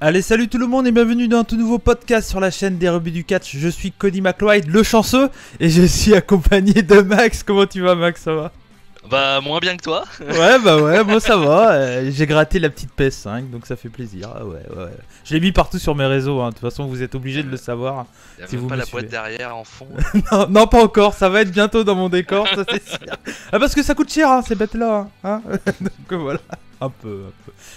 Allez, salut tout le monde et bienvenue dans un tout nouveau podcast sur la chaîne des rebuts du catch. Je suis Cody McLeod, le chanceux, et je suis accompagné de Max. Comment tu vas, Max? Ça va? Bah moins bien que toi. Ouais, moi ça va. J'ai gratté la petite PS5, donc ça fait plaisir. Ah ouais. Je l'ai mis partout sur mes réseaux, hein. De toute façon, vous êtes obligés de le savoir. Y'a Si même vous pas me la suivez. boîte derrière en fond. Non, pas encore, ça va être bientôt dans mon décor, ça c'est sûr. Ah, parce que ça coûte cher, hein, ces bêtes-là. Hein. Donc voilà, un peu.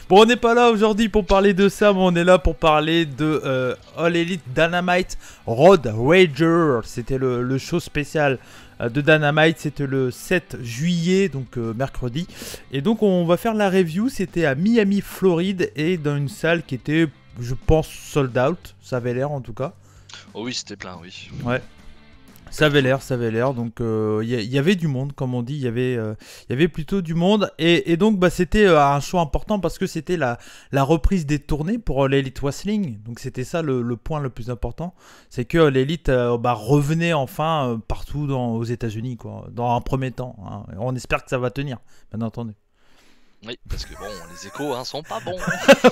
Bon, on n'est pas là aujourd'hui pour parler de ça, mais on est là pour parler de All Elite Dynamite Road Rager. C'était le show spécial de Dynamite, c'était le 7 juillet, donc mercredi. Et donc on va faire la review, c'était à Miami, Floride, et dans une salle qui était, je pense, sold out, ça avait l'air en tout cas. Oh oui, c'était plein, oui. Ouais. Ça avait l'air, donc il y avait du monde, comme on dit, il y avait plutôt du monde, et donc bah, c'était un show important parce que c'était la reprise des tournées pour l'Elite Wrestling, donc c'était ça le point le plus important, c'est que l'Elite revenait enfin partout aux États-Unis, quoi, dans un premier temps, hein. On espère que ça va tenir, bien entendu. Oui, parce que bon, les échos sont pas bons.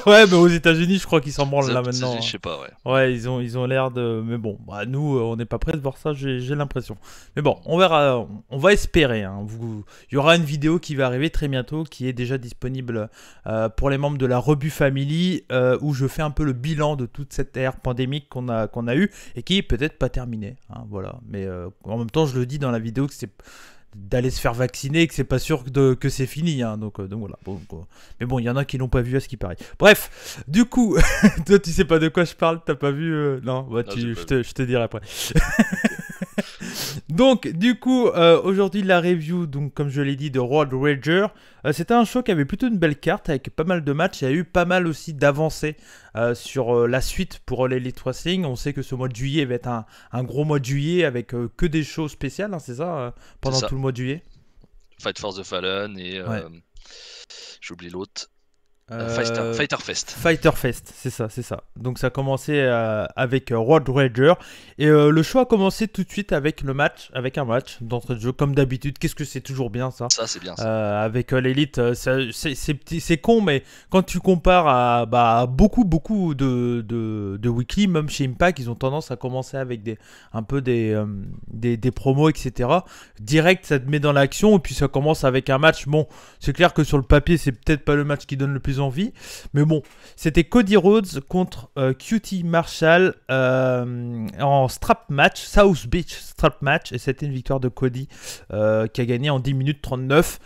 Ouais, mais aux États-Unis, je crois qu'ils s'en branlent là maintenant. Je sais pas, ouais. Ouais, ils ont l'air de. Mais bon, bah, nous, on n'est pas prêts de voir ça, j'ai l'impression. Mais bon, on verra, on va espérer. Hein. Il y aura une vidéo qui va arriver très bientôt, qui est déjà disponible pour les membres de la Rebut Family, où je fais un peu le bilan de toute cette ère pandémique qu'on a eue et qui est peut-être pas terminée. Hein, voilà. Mais en même temps, je le dis dans la vidéo que c'est d'aller se faire vacciner et que c'est pas sûr que c'est fini, hein. Donc voilà. Bon, mais bon, il y en a qui l'ont pas vu à ce qui paraît. Bref, du coup, toi tu sais pas de quoi je parle, t'as pas vu non, bah, Non, je te dirai après. Donc du coup, aujourd'hui la review, donc comme je l'ai dit, de Road Rager. C'était un show qui avait plutôt une belle carte avec pas mal de matchs. Il y a eu pas mal aussi d'avancées sur la suite pour l'Elite Wrestling. On sait que ce mois de juillet va être un gros mois de juillet avec que des shows spéciales, hein, c'est ça, pendant ça. tout le mois de juillet. Fight for the Fallen et Ouais. j'ai oublié l'autre. Euh, Fighter Fest. Fighter Fest, c'est ça. Donc ça a commencé avec Road Rager. Et le show a commencé tout de suite avec un match d'entrée de jeu, comme d'habitude. Qu'est-ce que c'est toujours bien ça. Ça, c'est bien ça. Avec l'Elite, c'est con, mais quand tu compares à beaucoup de weekly, même chez Impact, ils ont tendance à commencer avec un peu des promos, etc. Direct, ça te met dans l'action, et puis ça commence avec un match. Bon, c'est clair que sur le papier, c'est peut-être pas le match qui donne le plus envie, mais bon, c'était Cody Rhodes contre QT Marshall en strap match, South Beach strap match, et c'était une victoire de Cody qui a gagné en 10 minutes 39.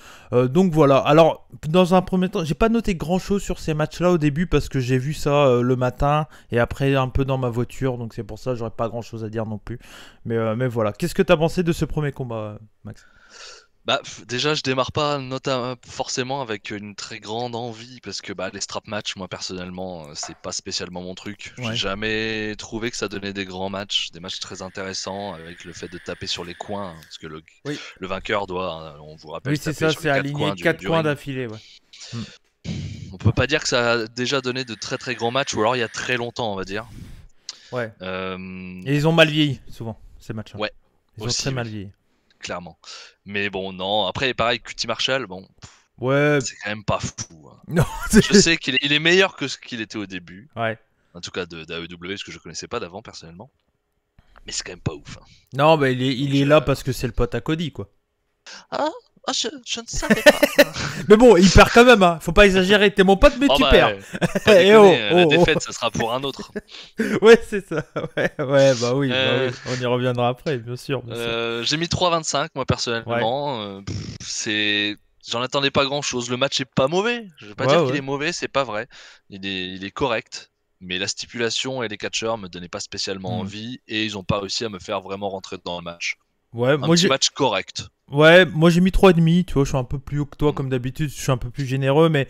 Donc voilà, alors dans un premier temps, j'ai pas noté grand chose sur ces matchs là au début parce que j'ai vu ça le matin et après un peu dans ma voiture, donc c'est pour ça que j'aurais pas grand chose à dire non plus, mais voilà. Qu'est-ce que t'as pensé de ce premier combat, Max? Bah déjà, je démarre pas forcément avec une très grande envie parce que les strap matchs, moi personnellement, c'est pas spécialement mon truc. Ouais. J'ai jamais trouvé que ça donnait des grands matchs, des matchs très intéressants avec le fait de taper sur les coins, hein, parce que le vainqueur doit, on vous rappelle, Oui, c'est taper ça, sur c'est les aligné du 4 coins ring. d'affilée, ouais. On peut pas dire que ça a déjà donné de très très grands matchs, ou alors il y a très longtemps, on va dire. Ouais. Euh, Et ils ont mal vieilli, souvent, ces matchs-là. Ouais, Ils aussi, ont très mal oui, vieilli. clairement. Mais bon, non. Après, pareil, QT Marshall, bon, Ouais. c'est quand même pas fou, hein. Non, Je sais qu'il est meilleur que ce qu'il était au début. Ouais. En tout cas d'AEW, parce que je connaissais pas d'avant personnellement. Mais c'est quand même pas ouf, hein. Non, bah il est là parce que c'est le pote à Cody, quoi. Ah, je ne savais pas. Mais bon, il perd quand même, hein. Faut pas exagérer. T'es mon pote, mais tu perds. Pas Eh déconner, oh, la oh, défaite, ça sera pour un autre. Ouais, c'est ça. Ouais, bah oui, on y reviendra après, bien sûr. J'ai mis 3,25 moi personnellement. J'en attendais pas grand chose. Le match est pas mauvais. Je vais pas dire qu'il est mauvais, c'est pas vrai. Il est correct. Mais la stipulation et les catcheurs me donnaient pas spécialement envie et ils ont pas réussi à me faire vraiment rentrer dans le match. Ouais, un petit match correct. Ouais, moi j'ai mis 3,5, tu vois, je suis un peu plus haut que toi comme d'habitude, je suis un peu plus généreux, mais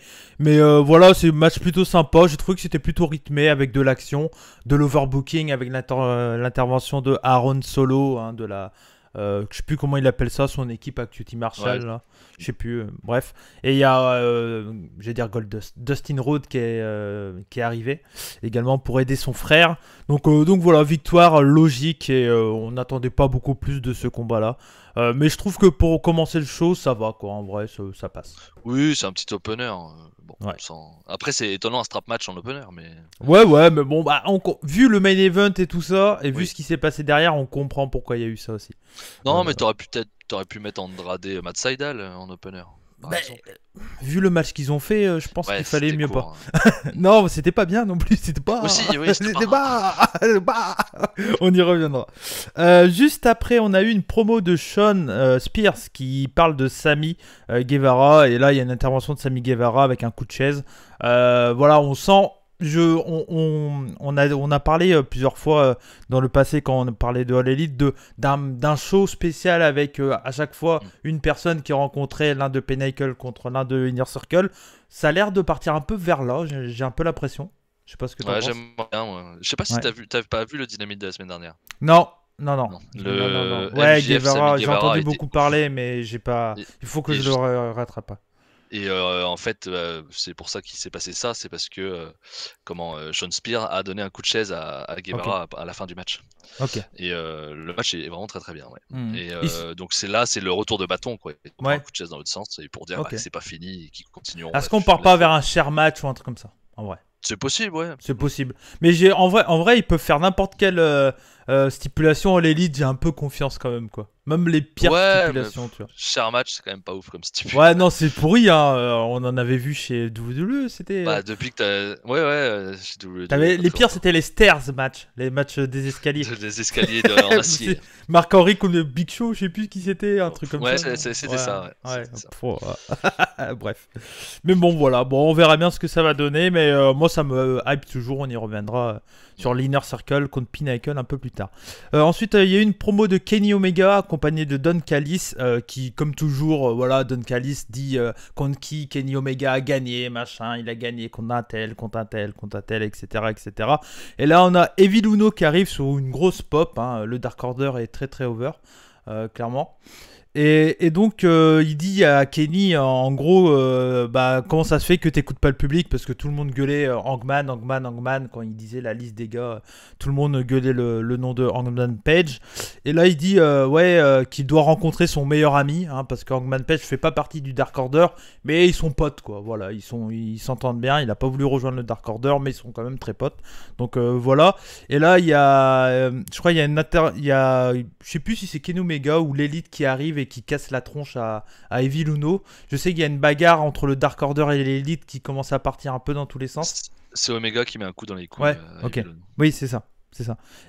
voilà, c'est un match plutôt sympa, j'ai trouvé que c'était plutôt rythmé avec de l'action, de l'overbooking, avec l'intervention de Aaron Solo, hein, de la... je sais plus comment il appelle ça, son équipe à QT Marshall, Ouais. là. Je sais plus, bref. Et il y a, je vais dire Goldust, Dustin Rhodes qui est arrivé également pour aider son frère. Donc voilà, victoire logique et on n'attendait pas beaucoup plus de ce combat-là. Mais je trouve que pour commencer le show, ça va quoi. En vrai, ça passe. Oui, c'est un petit opener. Bon, Ouais. Après, c'est étonnant un strap match en opener, mais. Ouais, mais bon, bah, vu le main event et tout ça, et vu Oui. ce qui s'est passé derrière, on comprend pourquoi il y a eu ça aussi. Non, mais t'aurais pu mettre Andrade Matt Sydal en opener. Bah, vu le match qu'ils ont fait, je pense qu'il fallait mieux court, pas. Non, c'était pas bien non plus, c'était pas. Aussi, oui, c'était pas. On y reviendra. Juste après, on a eu une promo de Sean Spears qui parle de Sammy Guevara, et là il y a une intervention de Sammy Guevara avec un coup de chaise. Voilà, on sent. On a parlé plusieurs fois dans le passé quand on parlait de All Elite d'un show spécial avec à chaque fois une personne qui rencontrait l'un de Pinnacle contre l'un de Inner Circle. Ça a l'air de partir un peu vers là, j'ai un peu l'impression. Je sais pas ce que tu penses. J'aime bien. Ouais. Je sais pas si t'as pas vu le Dynamite de la semaine dernière. Non. Ouais, MJF, Guevara, j'ai entendu était... beaucoup parler, mais j'ai pas. Il faut que je le rattrape pas. Et en fait, c'est pour ça qu'il s'est passé ça, c'est parce que Sean Spears a donné un coup de chaise à Guevara à la fin du match. Ok. Et le match est vraiment très très bien. Ouais. Et donc c'est le retour de bâton, quoi. Il prend un coup de chaise dans l'autre sens et pour dire que c'est pas fini et qu'ils continueront. Est-ce qu'on part pas vers un share match ou un truc comme ça, en vrai? C'est possible, ouais. C'est possible. Mais en vrai, ils peuvent faire n'importe quelle stipulation à l'élite. J'ai un peu confiance quand même, quoi. Même les pires stipulations, tu vois. Share match, c'est quand même pas ouf comme stipulation. Ouais, non, c'est pourri, hein. On en avait vu chez WWE, c'était. Bah, depuis que t'as. Ouais, chez WWE. Les pires, c'était les stairs match, les matchs des escaliers. Des escaliers en acier. Marc Henry contre le Big Show, je sais plus qui c'était, un truc comme ça. Ouais, c'était ça. Bref. Mais bon, voilà. Bon, on verra bien ce que ça va donner, mais moi, ça me hype toujours. On y reviendra sur l'Inner Circle contre Pinnacle un peu plus tard. Ensuite, il y a eu une promo de Kenny Omega accompagné de Don Callis qui, comme toujours, Don Callis dit contre qui Kenny Omega a gagné, machin, il a gagné contre un tel, etc. Et là, on a Evil Uno qui arrive sur une grosse pop. Le Dark Order est très très over, clairement. Et donc, il dit à Kenny, en gros, comment ça se fait que t'écoutes pas le public, parce que tout le monde gueulait Hangman, quand il disait la liste des gars, tout le monde gueulait le nom de Hangman Page. Et là, il dit qu'il doit rencontrer son meilleur ami, parce que Hangman Page fait pas partie du Dark Order, mais ils sont potes, quoi. Voilà, ils s'entendent bien. Il a pas voulu rejoindre le Dark Order, mais ils sont quand même très potes. Donc voilà. Et là, il y a, je crois, je sais plus si c'est Kenny Omega ou l'Elite qui arrive et qui casse la tronche à Evil Uno. Je sais qu'il y a une bagarre entre le Dark Order et l'Elite qui commence à partir un peu dans tous les sens. C'est Omega qui met un coup dans les couilles. Ouais, ok. Oui, c'est ça.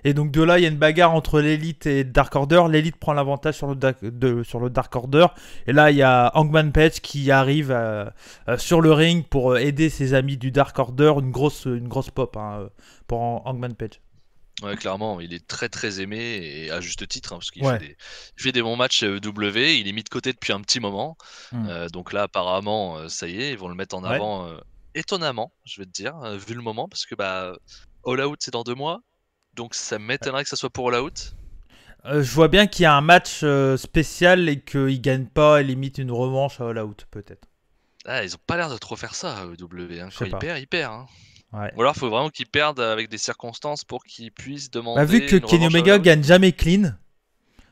Et donc de là, il y a une bagarre entre l'Elite et Dark Order. L'Elite prend l'avantage sur le Dark Order. Et là, il y a Hangman Page qui arrive sur le ring pour aider ses amis du Dark Order. Une grosse pop pour Hangman Page. Ouais, clairement, il est très très aimé et à juste titre, parce qu'il fait des bons matchs W, il est mis de côté depuis un petit moment. Donc là, apparemment, ça y est, ils vont le mettre en avant étonnamment, je vais te dire, vu le moment, parce que All Out c'est dans 2 mois, donc ça m'étonnerait que ça soit pour All Out. Je vois bien qu'il y a un match spécial et qu'il gagne pas et limite une revanche à All Out, peut-être. Ah, ils ont pas l'air de trop faire ça, W. Quand il perd. Hein. Ouais. Ou alors il faut vraiment qu'ils perdent avec des circonstances pour qu'ils puissent demander. Vu que Kenny Omega gagne jamais clean,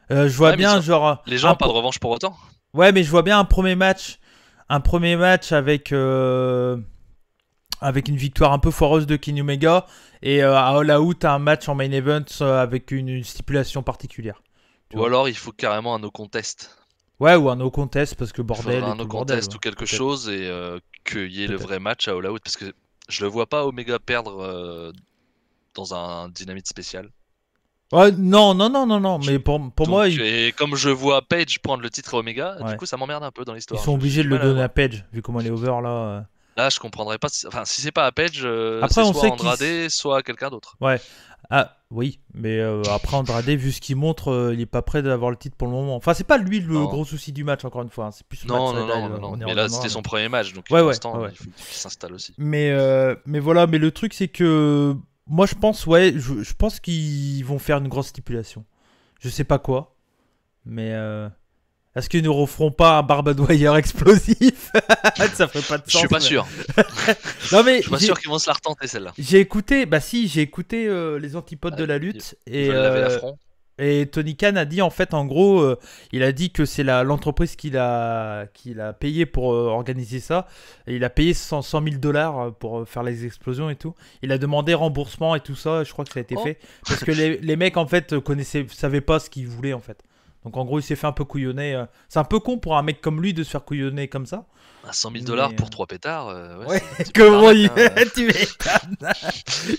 je vois bien genre. Les gens n'ont pas de revanche pour autant. Ouais, mais je vois bien un premier match avec une victoire un peu foireuse de Kenny Omega et à All Out un match en main event avec une stipulation particulière. Ou alors il faut carrément un no contest. Ouais, ou un no contest parce que bordel. Un no contest ou quelque chose et qu'il y ait le vrai match à All Out, parce que je le vois pas Omega perdre dans un dynamite spécial. Ouais, non, mais pour moi... Et comme je vois Page prendre le titre à Omega, du coup ça m'emmerde un peu dans l'histoire. Ils sont obligés de le donner à Page, vu comment elle est over là. Là je comprendrais pas, enfin si c'est pas à Page, après, c'est soit Andrade, soit à quelqu'un d'autre. Ouais, oui, mais après Andrade, vu ce qu'il montre, il est pas prêt d'avoir le titre pour le moment. Enfin, c'est pas lui le gros souci du match, encore une fois, c'est plus non. Mais là c'était son premier match, donc pour l'instant il faut qu'il s'installe aussi. Mais voilà, mais le truc c'est que moi je pense qu'ils vont faire une grosse stipulation. Je sais pas quoi, mais est-ce qu'ils ne referont pas un Barbed Wire explosif? Ça ferait pas de sens. Je suis pas sûr. Non, mais je suis pas sûr qu'ils vont se la retenter celle-là. J'ai écouté les antipodes de la lutte. Ils veulent laver l'affront. Et Tony Khan a dit en fait, en gros, il a dit que c'est l'entreprise qu'il a payé pour organiser ça. Et il a payé 100 000 $ pour faire les explosions et tout. Il a demandé remboursement et tout ça. Je crois que ça a été fait. Parce que les mecs en fait savaient pas ce qu'ils voulaient en fait. Donc en gros, il s'est fait un peu couillonner. C'est un peu con pour un mec comme lui de se faire couillonner comme ça. 100 000 $ pour 3 pétards. Ouais, comment tu m'étonnes.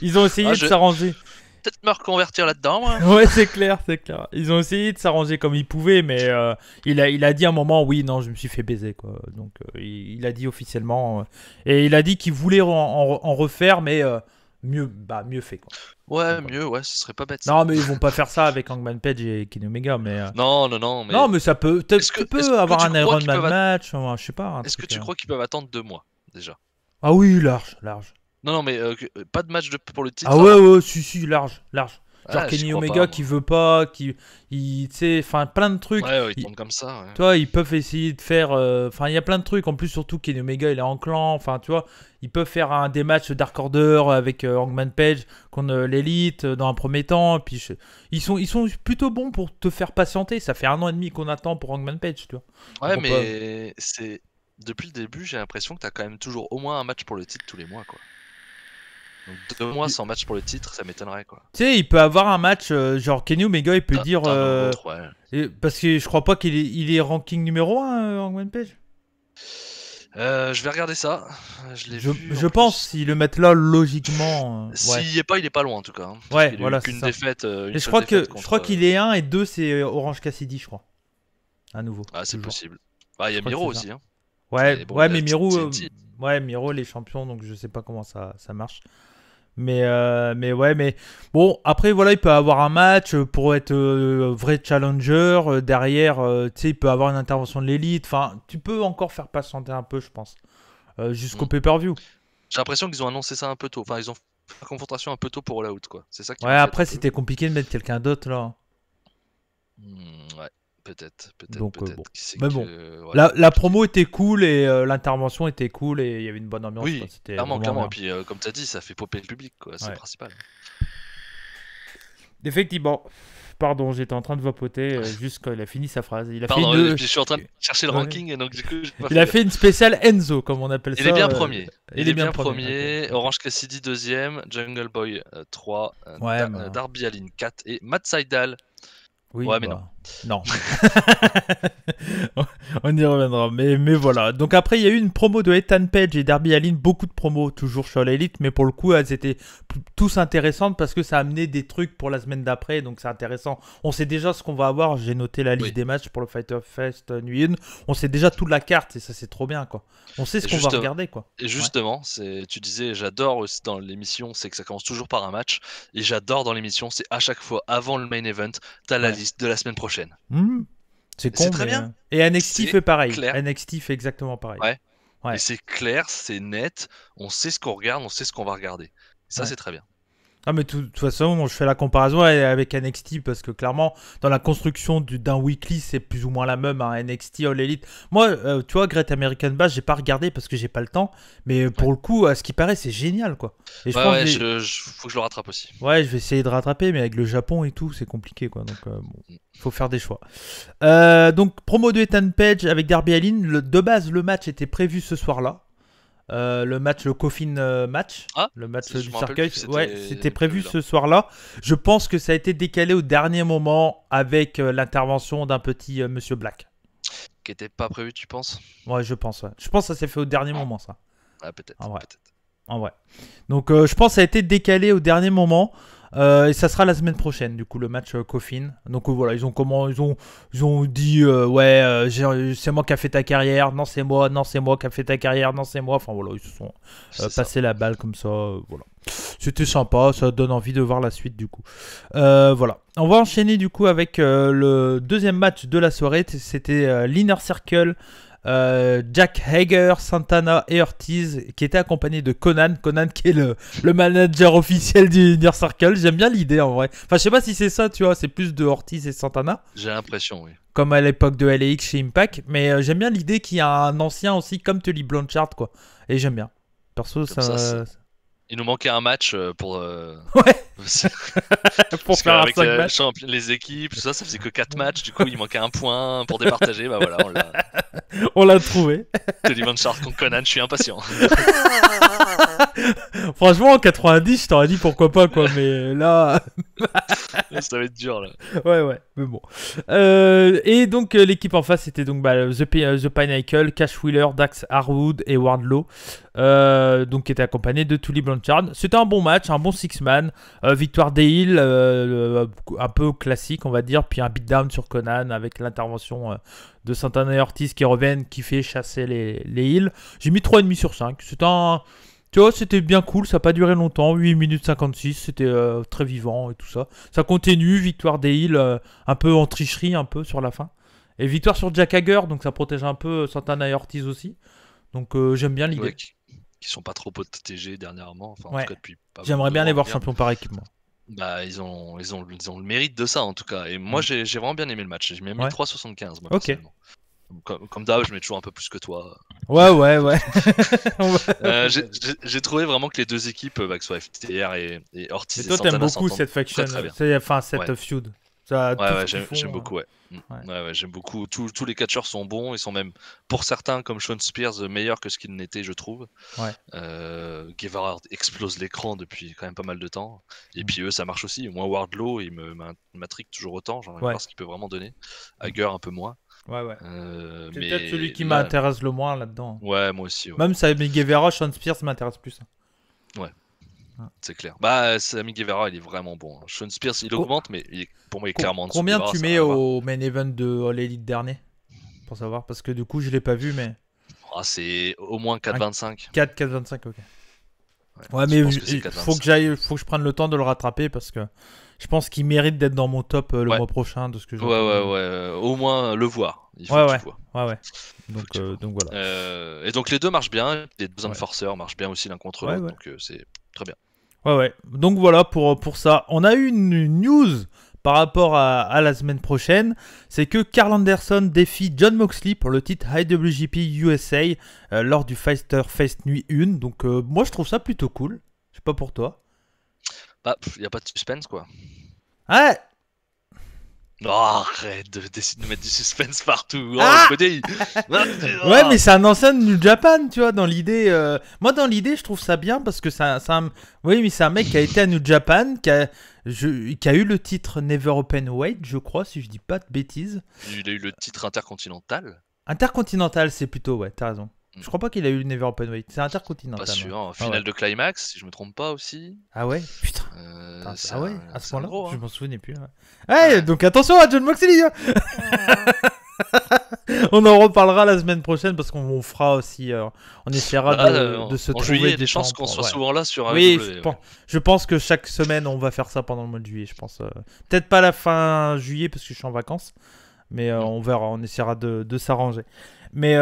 Ils ont essayé de s'arranger. Peut-être me reconvertir là-dedans, moi. Ouais, c'est clair. Ils ont essayé de s'arranger comme ils pouvaient, mais il a dit à un moment, oui, non, je me suis fait baiser, quoi. Donc, il a dit officiellement. Et il a dit qu'il voulait en refaire, mais mieux fait, quoi. Ouais, donc, mieux, ouais, ce serait pas bête. Non, mais ils vont pas faire ça avec Hangman Page et Kenny Omega, mais... Non, mais... Non, mais ça peut... Tu peux avoir un Iron Man match, je sais pas. Est-ce que tu crois qu'ils peuvent attendre 2 mois, déjà? Ah oui, large. Non, mais pas de match pour le titre. Ah ouais, si, large. Genre Kenny Omega pas, qui veut pas, tu sais, enfin plein de trucs. Ouais, ils tournent comme ça. Ouais. Tu vois, ils peuvent essayer de faire, enfin il y a plein de trucs. En plus, surtout Kenny Omega, il est en clan. Enfin, tu vois, ils peuvent faire des matchs Dark Order avec Hangman Page contre l'Elite dans un premier temps. Puis ils sont plutôt bons pour te faire patienter. Ça fait 1 an et demi qu'on attend pour Hangman Page, tu vois. Ouais, mais c'est depuis le début, j'ai l'impression que t'as quand même toujours au moins un match pour le titre tous les mois, quoi. Donc 2 mois sans match pour le titre, ça m'étonnerait, quoi. Tu sais, il peut avoir un match, genre Kenny Omega, il peut dire... ouais. Parce que je crois pas qu'il est ranking numéro 1, Hangman Page. Je vais regarder ça. Je pense s'ils le mettent là, logiquement... S'il y est pas, il est pas loin, en tout cas. Hein, ouais, voilà, c'est qu'une défaite. Et je crois qu'il est 1 et 2, c'est Orange Cassidy, je crois. À nouveau. Ah, c'est possible. Bah, il y a Miro aussi, hein. Ouais, mais Miro, les champions, donc je sais pas comment ça marche. Mais bon, après voilà, il peut avoir un match pour être vrai challenger. Derrière, tu sais, il peut avoir une intervention de l'élite. Enfin, tu peux encore faire patienter un peu, je pense, jusqu'au pay-per-view. J'ai l'impression qu'ils ont annoncé ça un peu tôt. Enfin, ils ont fait la confrontation un peu tôt pour All Out, quoi. C'est ça qui ouais, après, c'était compliqué de mettre quelqu'un d'autre là. Ouais. Peut-être. Donc, bon. Mais bon, ouais. la promo était cool et l'intervention était cool et il y avait une bonne ambiance. Oui, quoi. clairement. Et puis, comme tu as dit, ça fait popper le public, quoi. C'est le principal. Effectivement. Pardon, j'étais en train de vapoter juste quand il a fini sa phrase. Et puis je suis en train de chercher le ranking et donc du coup... Il a fait une spéciale Enzo, comme on appelle ça. Il est bien premier. Il est bien premier. Okay. Orange Cassidy 2ème, Jungle Boy 3, Darby Allin 4 et Matt Sydal. Oui, ouais, mais non. On y reviendra. Mais voilà. Donc après, il y a eu une promo de Ethan Page et Darby Allin. Beaucoup de promos, toujours sur l'Elite. Mais pour le coup, elles étaient tous intéressantes parce que ça a amené des trucs pour la semaine d'après. Donc c'est intéressant. On sait déjà ce qu'on va avoir. J'ai noté la liste des matchs pour le Fighter Fest Nuit 1. On sait déjà toute la carte et ça, c'est trop bien, quoi. On sait ce qu'on va regarder, quoi. Et justement, tu disais, j'adore aussi dans l'émission, c'est que ça commence toujours par un match. Et j'adore dans l'émission, c'est à chaque fois, avant le main event, t'as la liste de la semaine prochaine. C'est con, très bien. Et NXT fait pareil. Clair. NXT fait exactement pareil. Ouais. Et c'est clair, c'est net. On sait ce qu'on regarde, on sait ce qu'on va regarder. Et ça, c'est très bien. Ah, mais de toute façon, je fais la comparaison avec NXT parce que clairement, dans la construction d'un weekly, c'est plus ou moins la même, hein, NXT All Elite. Moi, tu vois, Great American Bash, j'ai pas regardé parce que j'ai pas le temps, mais pour le coup, à ce qui paraît, c'est génial, quoi. Et faut que je le rattrape aussi. Ouais, je vais essayer de rattraper, mais avec le Japon et tout, c'est compliqué, quoi. Donc, faut faire des choix. Donc, promo de Ethan Page avec Darby Allin. De base, le match était prévu ce soir-là. Le coffin match, le match du cercueil, c'était prévu ce soir-là. Je pense que ça a été décalé au dernier moment avec l'intervention d'un petit Monsieur Black. Qui était pas prévu, tu penses? Ouais, je pense. Ouais. Je pense que ça s'est fait au dernier moment, ça. Ah, peut-être. En vrai. Donc, je pense que ça a été décalé au dernier moment. Et ça sera la semaine prochaine, du coup, le match Coffin. Donc voilà, ils ont dit c'est moi qui a fait ta carrière, non c'est moi qui a fait ta carrière, non c'est moi. Enfin voilà, ils se sont passé la balle comme ça. Voilà. C'était sympa, ça donne envie de voir la suite du coup. Voilà. On va enchaîner du coup avec le deuxième match de la soirée. C'était l'Inner Circle. Jack Hager, Santana et Ortiz qui était accompagné de Conan qui est le manager officiel du Inner Circle. J'aime bien l'idée en vrai. Enfin je sais pas si c'est ça, tu vois, c'est plus de Ortiz et Santana. J'ai l'impression, oui. Comme à l'époque de LAX chez Impact, mais j'aime bien l'idée qu'il y a un ancien aussi comme Tully Blanchard, quoi. Et j'aime bien. Perso, ça... Il nous manquait un match pour... Ouais. Pour faire un 5 matchs. Les équipes, tout ça, ça faisait que 4 matchs. Du coup, il manquait un point pour départager. Bah voilà, on l'a trouvé. Teddy Blanchard contre Conan, je suis impatient. Franchement, en 90, je t'aurais dit pourquoi pas, quoi. Mais là. Ça va être dur, là. Ouais, mais bon. Et donc, l'équipe en face, c'était donc The Pinnacle, Cash Wheeler, Dax Harwood et Wardlow. Donc, qui était accompagné de Tully Blanchard. C'était un bon match, un bon six-man. Victoire des Hills, un peu classique, on va dire. Puis un beatdown sur Conan avec l'intervention de Santana et Ortiz qui reviennent, qui fait chasser les Hills. J'ai mis 3,5 sur 5. Tu vois, c'était bien cool, ça n'a pas duré longtemps, 8 minutes 56, c'était très vivant et tout ça. Ça continue, victoire des Hills, un peu en tricherie, un peu sur la fin. Et victoire sur Jack Hager, donc ça protège un peu Santana et Ortiz aussi. Donc j'aime bien l'idée. Ouais, qui sont pas trop protégés dernièrement, enfin en tout cas depuis pas. J'aimerais bien les voir champions par équipe, moi. Bah ils ont le mérite de ça en tout cas. Et moi j'ai vraiment bien aimé le match, j'ai même mis 3,75 moi personnellement. Comme d'hab, je mets toujours un peu plus que toi. Ouais. J'ai trouvé vraiment que les deux équipes, que ce soit FTR et Ortiz et toi, t'aimes beaucoup cette faction, enfin cette feud. J'aime beaucoup, j'aime beaucoup. Tous les catcheurs sont bons, ils sont même, pour certains, comme Sean Spears, meilleurs que ce qu'ils n'étaient, je trouve. Guevara explose l'écran depuis quand même pas mal de temps. Et puis eux, ça marche aussi. Moi, Wardlow, il m'intrigue toujours autant. J'aimerais voir ce qu'il peut vraiment donner. Hager, un peu moins. C'est peut-être celui qui m'intéresse le moins là-dedans. Ouais, moi aussi. Même Sammy Guevara, Sean Spears m'intéresse plus. Ouais. C'est clair. Bah, Sammy Guevara, il est vraiment bon. Sean Spears, il augmente, mais pour moi, il est clairement en dessous. Combien tu mets au main event de All Elite dernier? Pour savoir, parce que du coup, je l'ai pas vu, mais. C'est au moins 4,25. 4,25, ok. Ouais, mais il faut que je prenne le temps de le rattraper parce que je pense qu'il mérite d'être dans mon top le mois prochain de ce que je au moins le voir. Il faut que tu vois. Ouais. Donc voilà. Et donc les deux marchent bien, les deux enforceurs marchent bien aussi l'un contre l'autre, donc c'est très bien. Ouais. Donc voilà pour ça. On a eu une news par rapport à la semaine prochaine, c'est que Karl Anderson défie Jon Moxley pour le titre IWGP USA lors du Fighter Fest Nuit 1. Donc moi je trouve ça plutôt cool. Je sais pas pour toi. Bah, y a pas de suspense quoi. Ouais. Oh, arrête de mettre du suspense partout. Ouais, mais c'est un ancien de New Japan, tu vois, dans l'idée. Moi, dans l'idée, je trouve ça bien parce que oui, mais c'est un mec qui a été à New Japan, qui a eu le titre Never Openweight, je crois, si je dis pas de bêtises. Il a eu le titre intercontinental. Intercontinental, c'est plutôt, ouais, t'as raison. Je crois pas qu'il a eu le Never Openweight. C'est intercontinental. Pas sûr. Finale de Climax, si je me trompe pas aussi. Ah ouais. Putain. À ce moment-là, gros, je m'en souvenais plus. Donc attention à Jon Moxley. On en reparlera la semaine prochaine parce qu'on fera aussi. On essaiera de se trouver. Il y a des chances qu'on soit souvent là sur. Oui, je pense que chaque semaine on va faire ça pendant le mois de juillet. Je pense. Peut-être pas la fin juillet parce que je suis en vacances. Mais on verra, on essaiera de s'arranger. Mais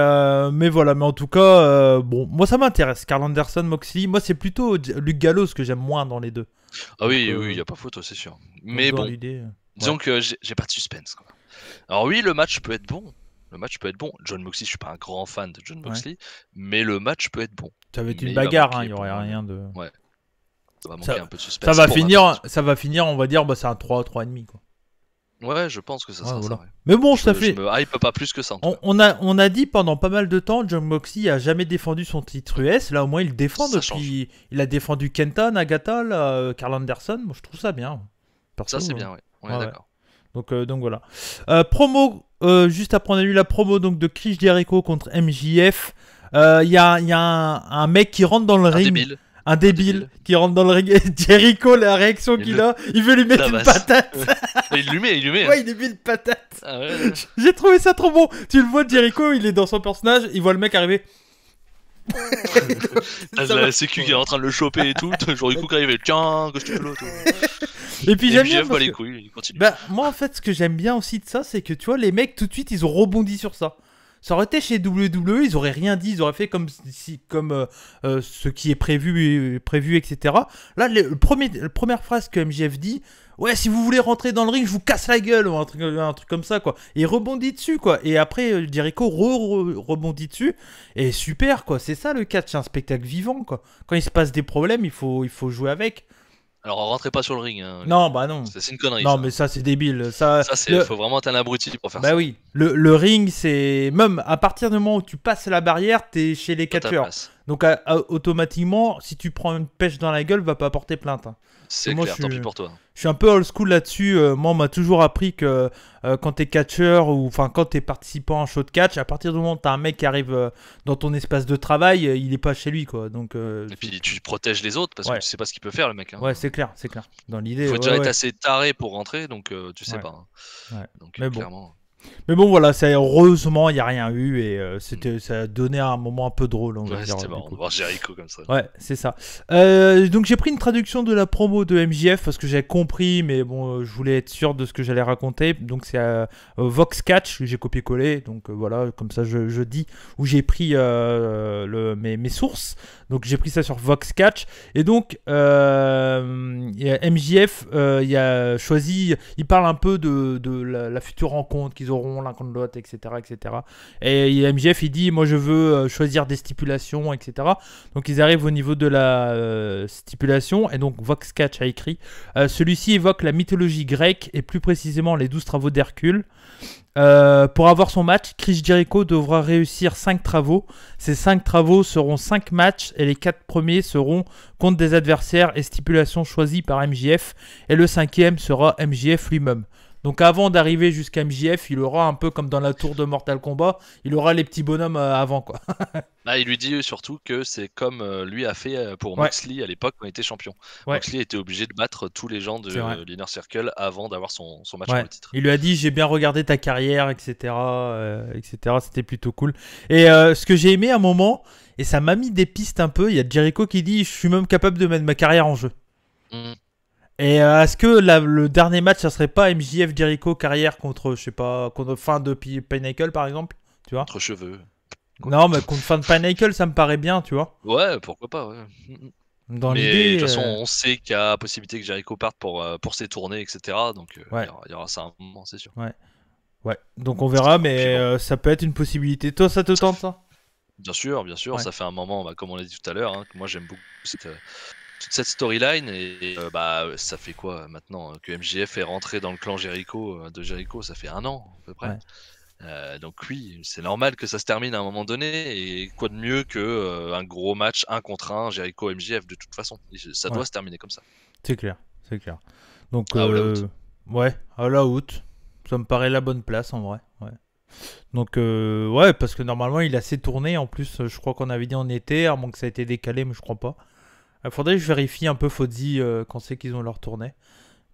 voilà, mais en tout cas, bon, moi ça m'intéresse. Karl Anderson, Moxley, moi c'est plutôt Luke Gallows que j'aime moins dans les deux. Ah oui, il n'y a pas photo, c'est sûr. Mais bon, disons que j'ai pas de suspense. Quoi. Alors oui, le match peut être bon. Jon Moxley, je suis pas un grand fan de Jon Moxley, mais le match peut être bon. Ça va être une bagarre, il n'y aurait rien de... Ouais. Ça va manquer un peu de suspense. Ça va finir, on va dire, c'est un 3,5 quoi. Ouais, je pense que ça sera ça. Ouais. Mais bon, ça fait. Je me hype pas plus que ça. On a dit pendant pas mal de temps, Jon Moxley a jamais défendu son titre US. Là, au moins, il le défend depuis. Il a défendu Kenta, Nagata, Karl Anderson. Moi, je trouve ça bien. Ça, c'est bien, ouais. On est d'accord. Donc voilà. Promo. Juste après, on a eu la promo donc de Chris Jericho contre MJF. Il y a un mec qui rentre dans le ring. Un débile qui rentre dans le ring. Jericho, la réaction qu'il a, il veut lui mettre une patate. Il lui met. Ouais, il lui met une patate. J'ai trouvé ça trop bon. Tu le vois, Jericho, il est dans son personnage, il voit le mec arriver. La sécu qui est en train de le choper et tout. Jericho qui arrive, tiens, que je te fais l'autre. Et puis j'aime bien. Les couilles, il continue. Moi, en fait, ce que j'aime bien aussi de ça, c'est que tu vois, les mecs, tout de suite, ils ont rebondi sur ça. Ça aurait été chez WWE, ils auraient rien dit, ils auraient fait comme ce qui est prévu, etc. Là, la première phrase que MJF dit, ouais, si vous voulez rentrer dans le ring, je vous casse la gueule, ou un truc comme ça, quoi. Et il rebondit dessus, quoi. Et après, Jericho rebondit dessus, et super, quoi. C'est ça le catch, c'est un spectacle vivant, quoi. Quand il se passe des problèmes, il faut jouer avec. Alors rentrez pas sur le ring. Hein, non, bah non. C'est une connerie. Non, ça. mais ça c'est débile. Ça, faut vraiment être un abruti pour faire ça. Bah oui. Le ring, c'est même à partir du moment où tu passes la barrière, t'es chez les catcheurs. Donc automatiquement, si tu prends une pêche dans la gueule, va pas porter plainte. Hein. C'est clair, tant pis pour toi. Je suis un peu old school là-dessus. Moi, on m'a toujours appris que quand t'es catcheur ou enfin quand t'es participant à un show de catch, à partir du moment où t'as un mec qui arrive dans ton espace de travail, il est pas chez lui, quoi. Donc. Et puis tu protèges les autres parce que tu sais pas ce qu'il peut faire, le mec. Hein. Ouais, c'est clair. Dans l'idée. Il faut déjà être assez taré pour rentrer, donc tu sais pas. Hein. Ouais. Donc mais clairement. Bon. Mais bon, voilà, heureusement, il n'y a rien eu et ça a donné un moment un peu drôle. C'était marrant de voir Jericho comme ça. Ouais, c'est ça. Donc j'ai pris une traduction de la promo de MJF parce que j'avais compris, mais bon, je voulais être sûr de ce que j'allais raconter. Donc c'est Vox Catch que j'ai copié-collé. Donc voilà, comme ça je dis où j'ai pris mes sources. Donc j'ai pris ça sur Vox Catch. Et donc MJF, il a choisi, il parle un peu de la future rencontre qu'ils auront l'un contre l'autre, etc., etc. Et MJF il dit, moi je veux choisir des stipulations, etc. Donc ils arrivent au niveau de la stipulation et donc Vox Catch a écrit celui-ci évoque la mythologie grecque et plus précisément les 12 travaux d'Hercule. Pour avoir son match, Chris Jericho devra réussir 5 travaux. Ces 5 travaux seront 5 matchs et les 4 premiers seront contre des adversaires et stipulations choisies par MJF et le 5e sera MJF lui-même. Donc avant d'arriver jusqu'à MJF, il aura un peu comme dans la tour de Mortal Kombat, il aura les petits bonhommes avant quoi. Il lui dit surtout que c'est comme lui a fait pour Moxley à l'époque quand il était champion. Moxley était obligé de battre tous les gens de l'Inner Circle avant d'avoir son match pour le titre. Il lui a dit j'ai bien regardé ta carrière, etc. etc. C'était plutôt cool. Et ce que j'ai aimé à un moment, et ça m'a mis des pistes un peu, il y a Jericho qui dit je suis même capable de mettre ma carrière en jeu. Et est-ce que le dernier match, ça serait pas MJF Jericho carrière contre, je sais pas, contre fin de Pinnacle par exemple, tu vois? Contre cheveux. Non, mais contre fin de Pinnacle, ça me paraît bien, tu vois? Ouais, pourquoi pas, ouais. Dans l'idée. De toute façon, on sait qu'il y a possibilité que Jericho parte pour ses tournées, etc. Donc il y aura ça un moment, c'est sûr. Ouais. Donc on verra, mais ça peut être une possibilité. Toi, ça te tente ça? Bien sûr. Ça fait un moment, comme on l'a dit tout à l'heure, que moi j'aime beaucoup toute cette storyline et ça fait quoi maintenant que MJF est rentré dans le clan de Jericho, ça fait 1 an à peu près. Donc oui, c'est normal que ça se termine à un moment donné et quoi de mieux que un gros match 1 contre 1 Jericho MJF de toute façon, ça doit se terminer comme ça. C'est clair. Donc All Out, ça me paraît la bonne place en vrai. Donc parce que normalement il a assez tourné en plus, je crois qu'on avait dit en été, à moins que ça a été décalé, mais je crois pas. Il faudrait que je vérifie un peu Fozzy quand c'est qu'ils ont leur tournée.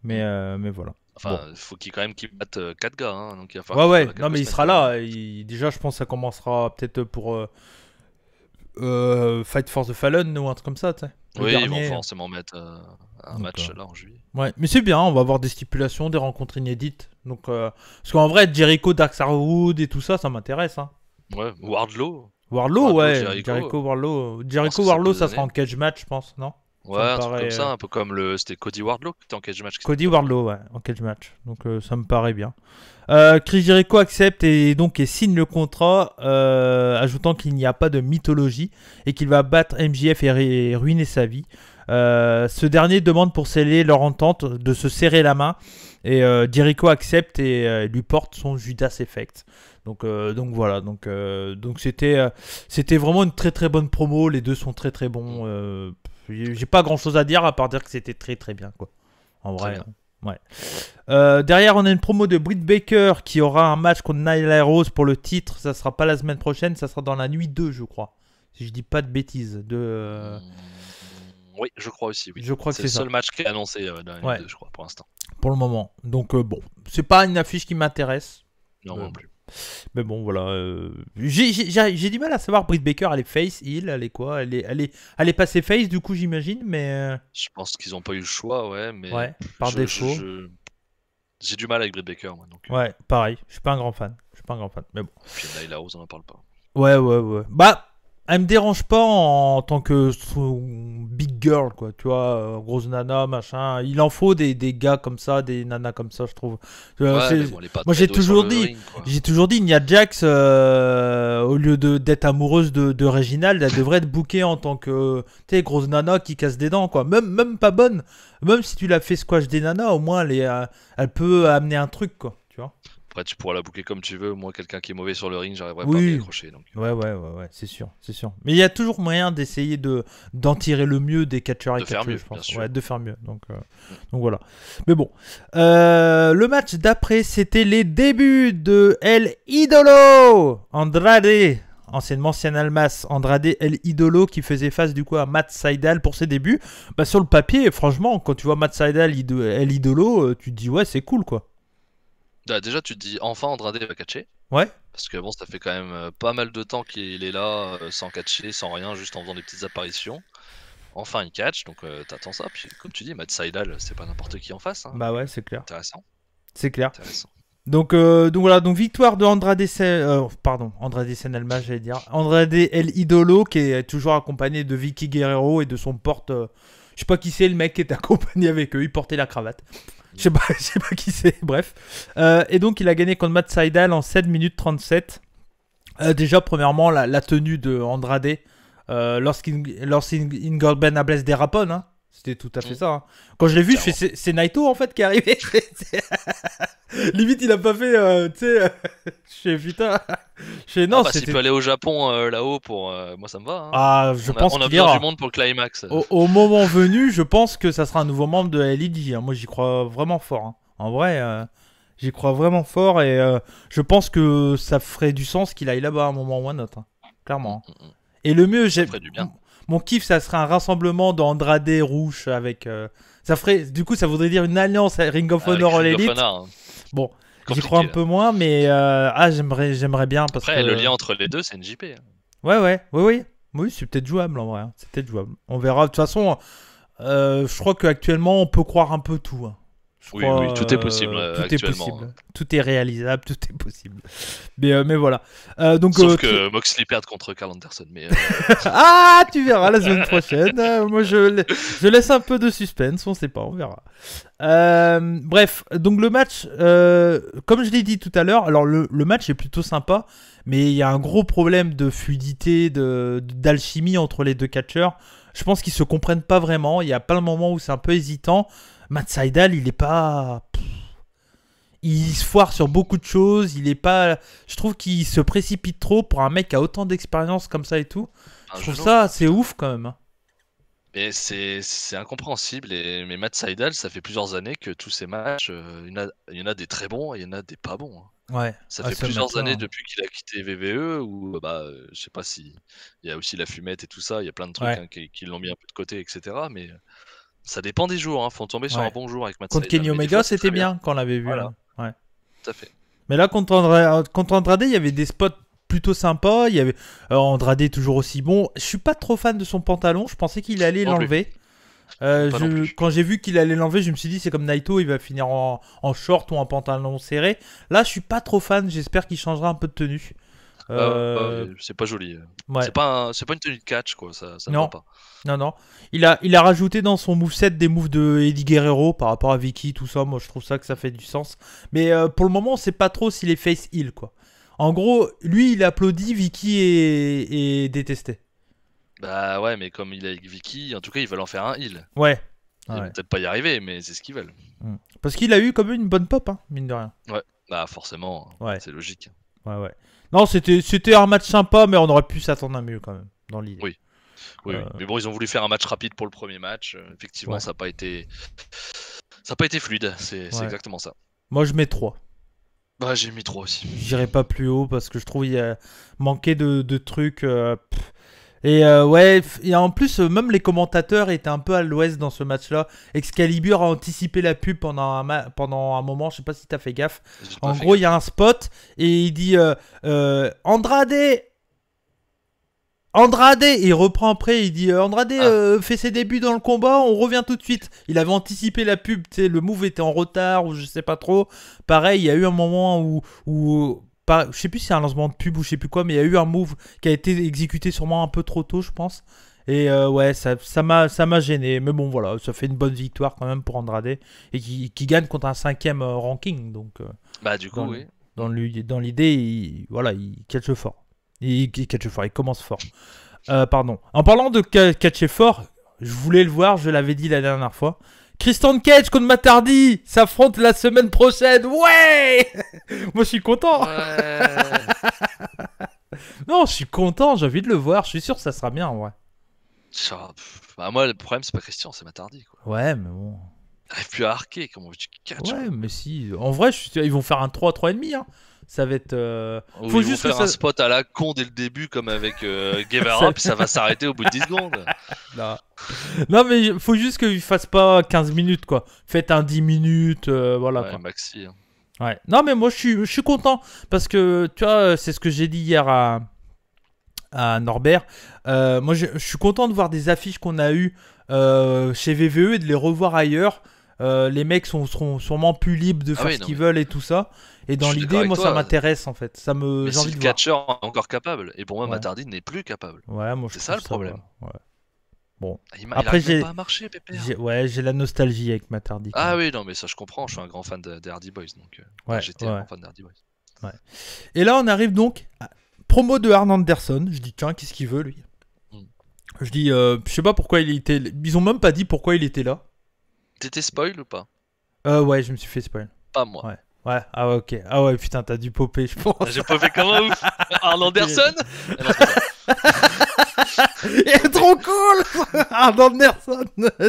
Mais voilà. Enfin, il faut quand même qu'ils battent 4 gars. Hein, donc il va non, mais il sera là. Déjà, je pense que ça commencera peut-être pour Fight for the Fallen ou un truc comme ça. Oui, ils vont forcément mettre un match là en juillet. Ouais, mais c'est bien. On va avoir des stipulations, des rencontres inédites. Donc, parce qu'en vrai, Jericho, Dark Wood et tout ça, ça m'intéresse. Hein. Ouais, Wardlow, Jericho, Wardlow, ça sera en cage match, je pense, non? Ouais, un truc comme ça, un peu comme c'était Cody Wardlow qui était en cage match. Cody Wardlow, en cage match. Donc ça me paraît bien. Chris Jericho accepte et signe le contrat, ajoutant qu'il n'y a pas de mythologie et qu'il va battre MJF et ruiner sa vie. Ce dernier demande pour sceller leur entente de se serrer la main et Jericho accepte et lui porte son Judas Effect. Donc voilà, donc c'était vraiment une très très bonne promo. Les deux sont très très bons. J'ai pas grand chose à dire à part dire que c'était très très bien quoi. En vrai. Derrière on a une promo de Britt Baker qui aura un match contre Nyla Rose pour le titre. Ça sera pas la semaine prochaine, ça sera dans la nuit 2 je crois. Si je dis pas de bêtises. Oui, je crois aussi. Oui. Je crois que c'est le seul match qui est annoncé dans la nuit 2 je crois pour l'instant. Pour le moment. Donc bon, c'est pas une affiche qui m'intéresse. Non, non plus. Mais bon, voilà. J'ai du mal à savoir, Britt Baker, elle est face, elle est quoi? Elle est passée face, du coup, j'imagine, mais... Je pense qu'ils n'ont pas eu le choix, ouais, mais... Ouais, par défaut. J'ai du mal avec Britt Baker, moi. Donc, ouais, pareil. Je suis pas un grand fan. Mais bon. Puis Nyla Rose, on n'en parle pas. Ouais. Bah, elle me dérange pas en tant que big girl, quoi. Tu vois, grosse nana, machin. Il en faut des gars comme ça, des nanas comme ça, je trouve. Moi, j'ai toujours dit, Nia Jax, au lieu d'être amoureuse de Reginald, elle devrait être bookée en tant que, tu sais, grosse nana qui casse des dents, quoi. Même pas bonne. Même si tu l'as fait squash des nanas, au moins, elle peut amener un truc, quoi. Tu vois. Après, tu pourras la booker comme tu veux. Moi, quelqu'un qui est mauvais sur le ring, j'arriverai pas à m'y accrocher. Donc. Ouais, c'est sûr. Mais il y a toujours moyen d'essayer d'en tirer le mieux des catcheurs et catcheuses, je pense. Ouais, de faire mieux. Donc voilà. Mais bon. Le match d'après, c'était les débuts de El Idolo Andrade. Anciennement Cien Almas, Andrade El Idolo qui faisait face du coup à Matt Sydal pour ses débuts. Bah, sur le papier, franchement, quand tu vois Matt Sydal El Idolo, tu te dis ouais, c'est cool, quoi. Déjà, tu te dis enfin Andrade va catcher. Ouais. Parce que bon, ça fait quand même pas mal de temps qu'il est là, sans catcher, sans rien, juste en faisant des petites apparitions. Enfin, il catch, donc t'attends ça. Puis comme tu dis, Matt Sydal, c'est pas n'importe qui en face. Hein. Bah ouais, c'est clair. Intéressant. C'est clair. Donc voilà, donc victoire de Andrade Cien Almas, j'allais dire. Andrade El Idolo qui est toujours accompagné de Vicky Guerrero et de son porte. Je sais pas qui c'est le mec qui est accompagné avec eux, il portait la cravate. Je sais pas qui c'est, bref. Et donc, il a gagné contre Matt Sydal en 7 minutes 37. Déjà, premièrement, la tenue de Andrade, lorsqu'Ingolben a blessé des Rapon, hein. C'était tout à fait ça. Hein. Quand je l'ai vu, je fais, c'est Naito, en fait, qui est arrivé. Limite, il a pas fait, tu sais, je fais, putain. Non, s'il peut aller au Japon, là-haut, pour moi, ça me va. Hein. Ah, je pense qu'il ira. On a besoin du monde pour le climax. Au moment venu, je pense que ça sera un nouveau membre de LED. Hein. Moi, j'y crois vraiment fort. Hein. En vrai, j'y crois vraiment fort et je pense que ça ferait du sens qu'il aille là-bas à un moment ou un autre. Hein. Clairement. Et le mieux, mon kiff, ça serait un rassemblement d'Andrade Rouge avec. Ça ferait, du coup, ça voudrait dire une alliance à Ring of Honor All Elite. Hein. Bon, j'y crois un peu moins, mais j'aimerais bien parce après, que le lien entre les deux, c'est une JP. Hein. Oui, c'est peut-être jouable en vrai. Hein. C'est peut-être jouable. On verra. De toute façon, je crois qu'actuellement, on peut croire un peu tout. Hein. Oui, tout est possible actuellement. Tout est réalisable, tout est possible. Mais voilà. Sauf que Moxley perde contre Karl Anderson. Mais ah, tu verras la semaine prochaine. Moi, je laisse un peu de suspense, on sait pas, on verra. Bref, donc le match, comme je l'ai dit tout à l'heure, alors le match est plutôt sympa, mais il y a un gros problème de fluidité, d'alchimie entre les deux catcheurs. Je pense qu'ils se comprennent pas vraiment. Il y a plein de moments où c'est un peu hésitant. Matt Sydal, il est pas. Il se foire sur beaucoup de choses. Il est pas. Je trouve qu'il se précipite trop pour un mec qui a autant d'expérience comme ça et tout. Je trouve ça assez ouf quand même. Mais c'est incompréhensible. Mais Matt Sydal, ça fait plusieurs années que tous ces matchs, il y en a des très bons et il y en a des pas bons. Hein. Ouais. Ça fait plusieurs années depuis qu'il a quitté WWE où je sais pas si il y a aussi la fumette et tout ça. Il y a plein de trucs qui l'ont mis un peu de côté, etc. Mais ça dépend des jours, hein. Faut tomber sur un bon jour avec Matt Sydal. Contre Kenny Omega, c'était bien quand on l'avait vu. Voilà. Hein. Ouais. Tout à fait. Mais là, contre Andrade, il y avait des spots plutôt sympas. Il y avait Andrade toujours aussi bon. Je suis pas trop fan de son pantalon. Je pensais qu'il allait l'enlever. Quand j'ai vu qu'il allait l'enlever, je me suis dit c'est comme Naito, il va finir en short ou en pantalon serré. Là, je suis pas trop fan. J'espère qu'il changera un peu de tenue. C'est pas joli. Ouais. C'est pas une tenue de catch, quoi. Ça ne va pas. Non. Il a rajouté dans son moveset des moves de Eddie Guerrero par rapport à Vicky, tout ça. Moi, je trouve ça que ça fait du sens. Mais pour le moment, on sait pas trop s'il est face heel, quoi. En gros, lui, il applaudit, Vicky est détesté. Bah ouais, mais comme il est avec Vicky, en tout cas, ils veulent en faire un heel. Ouais. Ils vont peut-être pas y arriver, mais c'est ce qu'ils veulent. Parce qu'il a eu comme une bonne pop, hein, mine de rien. Ouais, bah forcément, c'est logique. Ouais. Non, c'était un match sympa, mais on aurait pu s'attendre à mieux quand même, dans l'idée. Oui. Mais bon, ils ont voulu faire un match rapide pour le premier match. Effectivement, ça n'a pas été fluide. C'est exactement ça. Moi, je mets 3. Bah, j'ai mis 3 aussi. J'irai pas plus haut parce que je trouve qu'il y a manqué de trucs. Et et en plus, même les commentateurs étaient un peu à l'ouest dans ce match-là. Excalibur a anticipé la pub pendant un moment. Je sais pas si t'as fait gaffe. En gros, il y a un spot et il dit Andrade. Et il reprend après. Il dit Andrade fait ses débuts dans le combat. On revient tout de suite. Il avait anticipé la pub. Tu sais, le move était en retard ou je sais pas trop. Pareil, il y a eu un moment où je sais plus si c'est un lancement de pub ou je sais plus quoi, mais il y a eu un move qui a été exécuté sûrement un peu trop tôt, je pense. Et ouais, ça m'a gêné. Mais bon, voilà, ça fait une bonne victoire quand même pour Andrade. Et qui gagne contre un 5e ranking. Donc, bah, du coup, oui. Dans l'idée, voilà, il catche fort. Il catche fort, il commence fort. Pardon. En parlant de catcher fort, je voulais le voir, je l'avais dit la dernière fois. Christian Cage contre Matt Hardy s'affrontent la semaine prochaine. Ouais. Moi, je suis content. Ouais. Non, je suis content, j'ai envie de le voir. Je suis sûr que ça sera bien, ouais. Bah, moi, le problème, c'est pas Christian, c'est Matt Hardy, quoi. Ouais, mais bon. Il arrive plus à arquer, comment tu catches? Ouais, mais si. En vrai, ils vont faire un 3,5, hein. Ça va être. Faut juste faire un spot à la con dès le début, comme avec Guevara, puis ça va s'arrêter au bout de 10 secondes. Non, mais il faut juste qu'il fasse pas 15 minutes, quoi. Faites un 10 minutes, voilà. Ouais, quoi. maxi. Hein. Ouais. Non, mais moi, je suis content. Parce que, tu vois, c'est ce que j'ai dit hier à Norbert. Moi, je suis content de voir des affiches qu'on a eues chez VVE et de les revoir ailleurs. Les mecs seront sûrement plus libres de faire ce qu'ils veulent et tout ça. Et dans l'idée, moi, ça m'intéresse en fait. J'ai envie de voir. Le catcheur est encore capable. Et pour moi, Matt Hardy n'est plus capable. Ouais, moi, c'est ça le problème. Ouais. Bon. Après, j'ai pas marché, Pépère. J'ai la nostalgie avec Matt Hardy. Ah oui, non, mais ça, je comprends. Je suis un grand fan des Hardy Boys. Donc, j'étais un grand fan des Hardy Boys. Ouais. Et là, on arrive donc à promo de Arn Anderson. Je dis, tiens, qu'est-ce qu'il veut, lui? Je dis, je sais pas pourquoi il était. Ils ont même pas dit pourquoi il était là. T'étais spoil ou pas? Ouais, je me suis fait spoil. Pas moi. Ouais, ah ouais, ok. Ah ouais, putain, t'as dû popper, je pense. J'ai popé comment ouf? Arn Anderson? Il est trop cool. Arn Anderson,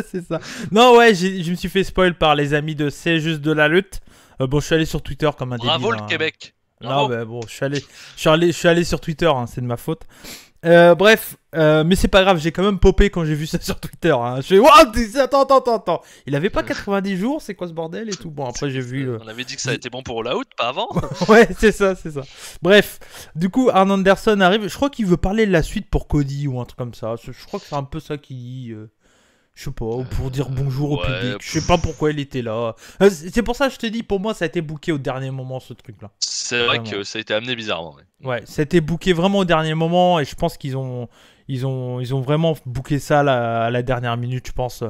c'est ça. Non, ouais, je me suis fait spoil par les amis de C'est juste de la lutte. Bon, je suis allé sur Twitter comme un débile. Bravo le Québec. Non, mais bon, je suis allé sur Twitter, hein, c'est de ma faute. Bref, mais c'est pas grave, j'ai quand même popé quand j'ai vu ça sur Twitter. Hein. Je fais, wow, attends. Il avait pas 90 jours, c'est quoi ce bordel et tout. Bon, après j'ai vu. On avait dit que ça a été bon pour All Out, pas avant. Ouais, c'est ça. Bref, du coup, Arn Anderson arrive. Je crois qu'il veut parler de la suite pour Cody ou un truc comme ça. Je crois que c'est un peu ça qu'il dit. Je sais pas, ou pour dire bonjour au public. Je sais pas pourquoi il était là. C'est pour ça que je te dis, pour moi, ça a été booké au dernier moment, ce truc-là. C'est vrai que ça a été amené bizarrement. Ouais, ça a été booké vraiment au dernier moment et je pense qu'ils ont vraiment booké ça à la dernière minute, je pense.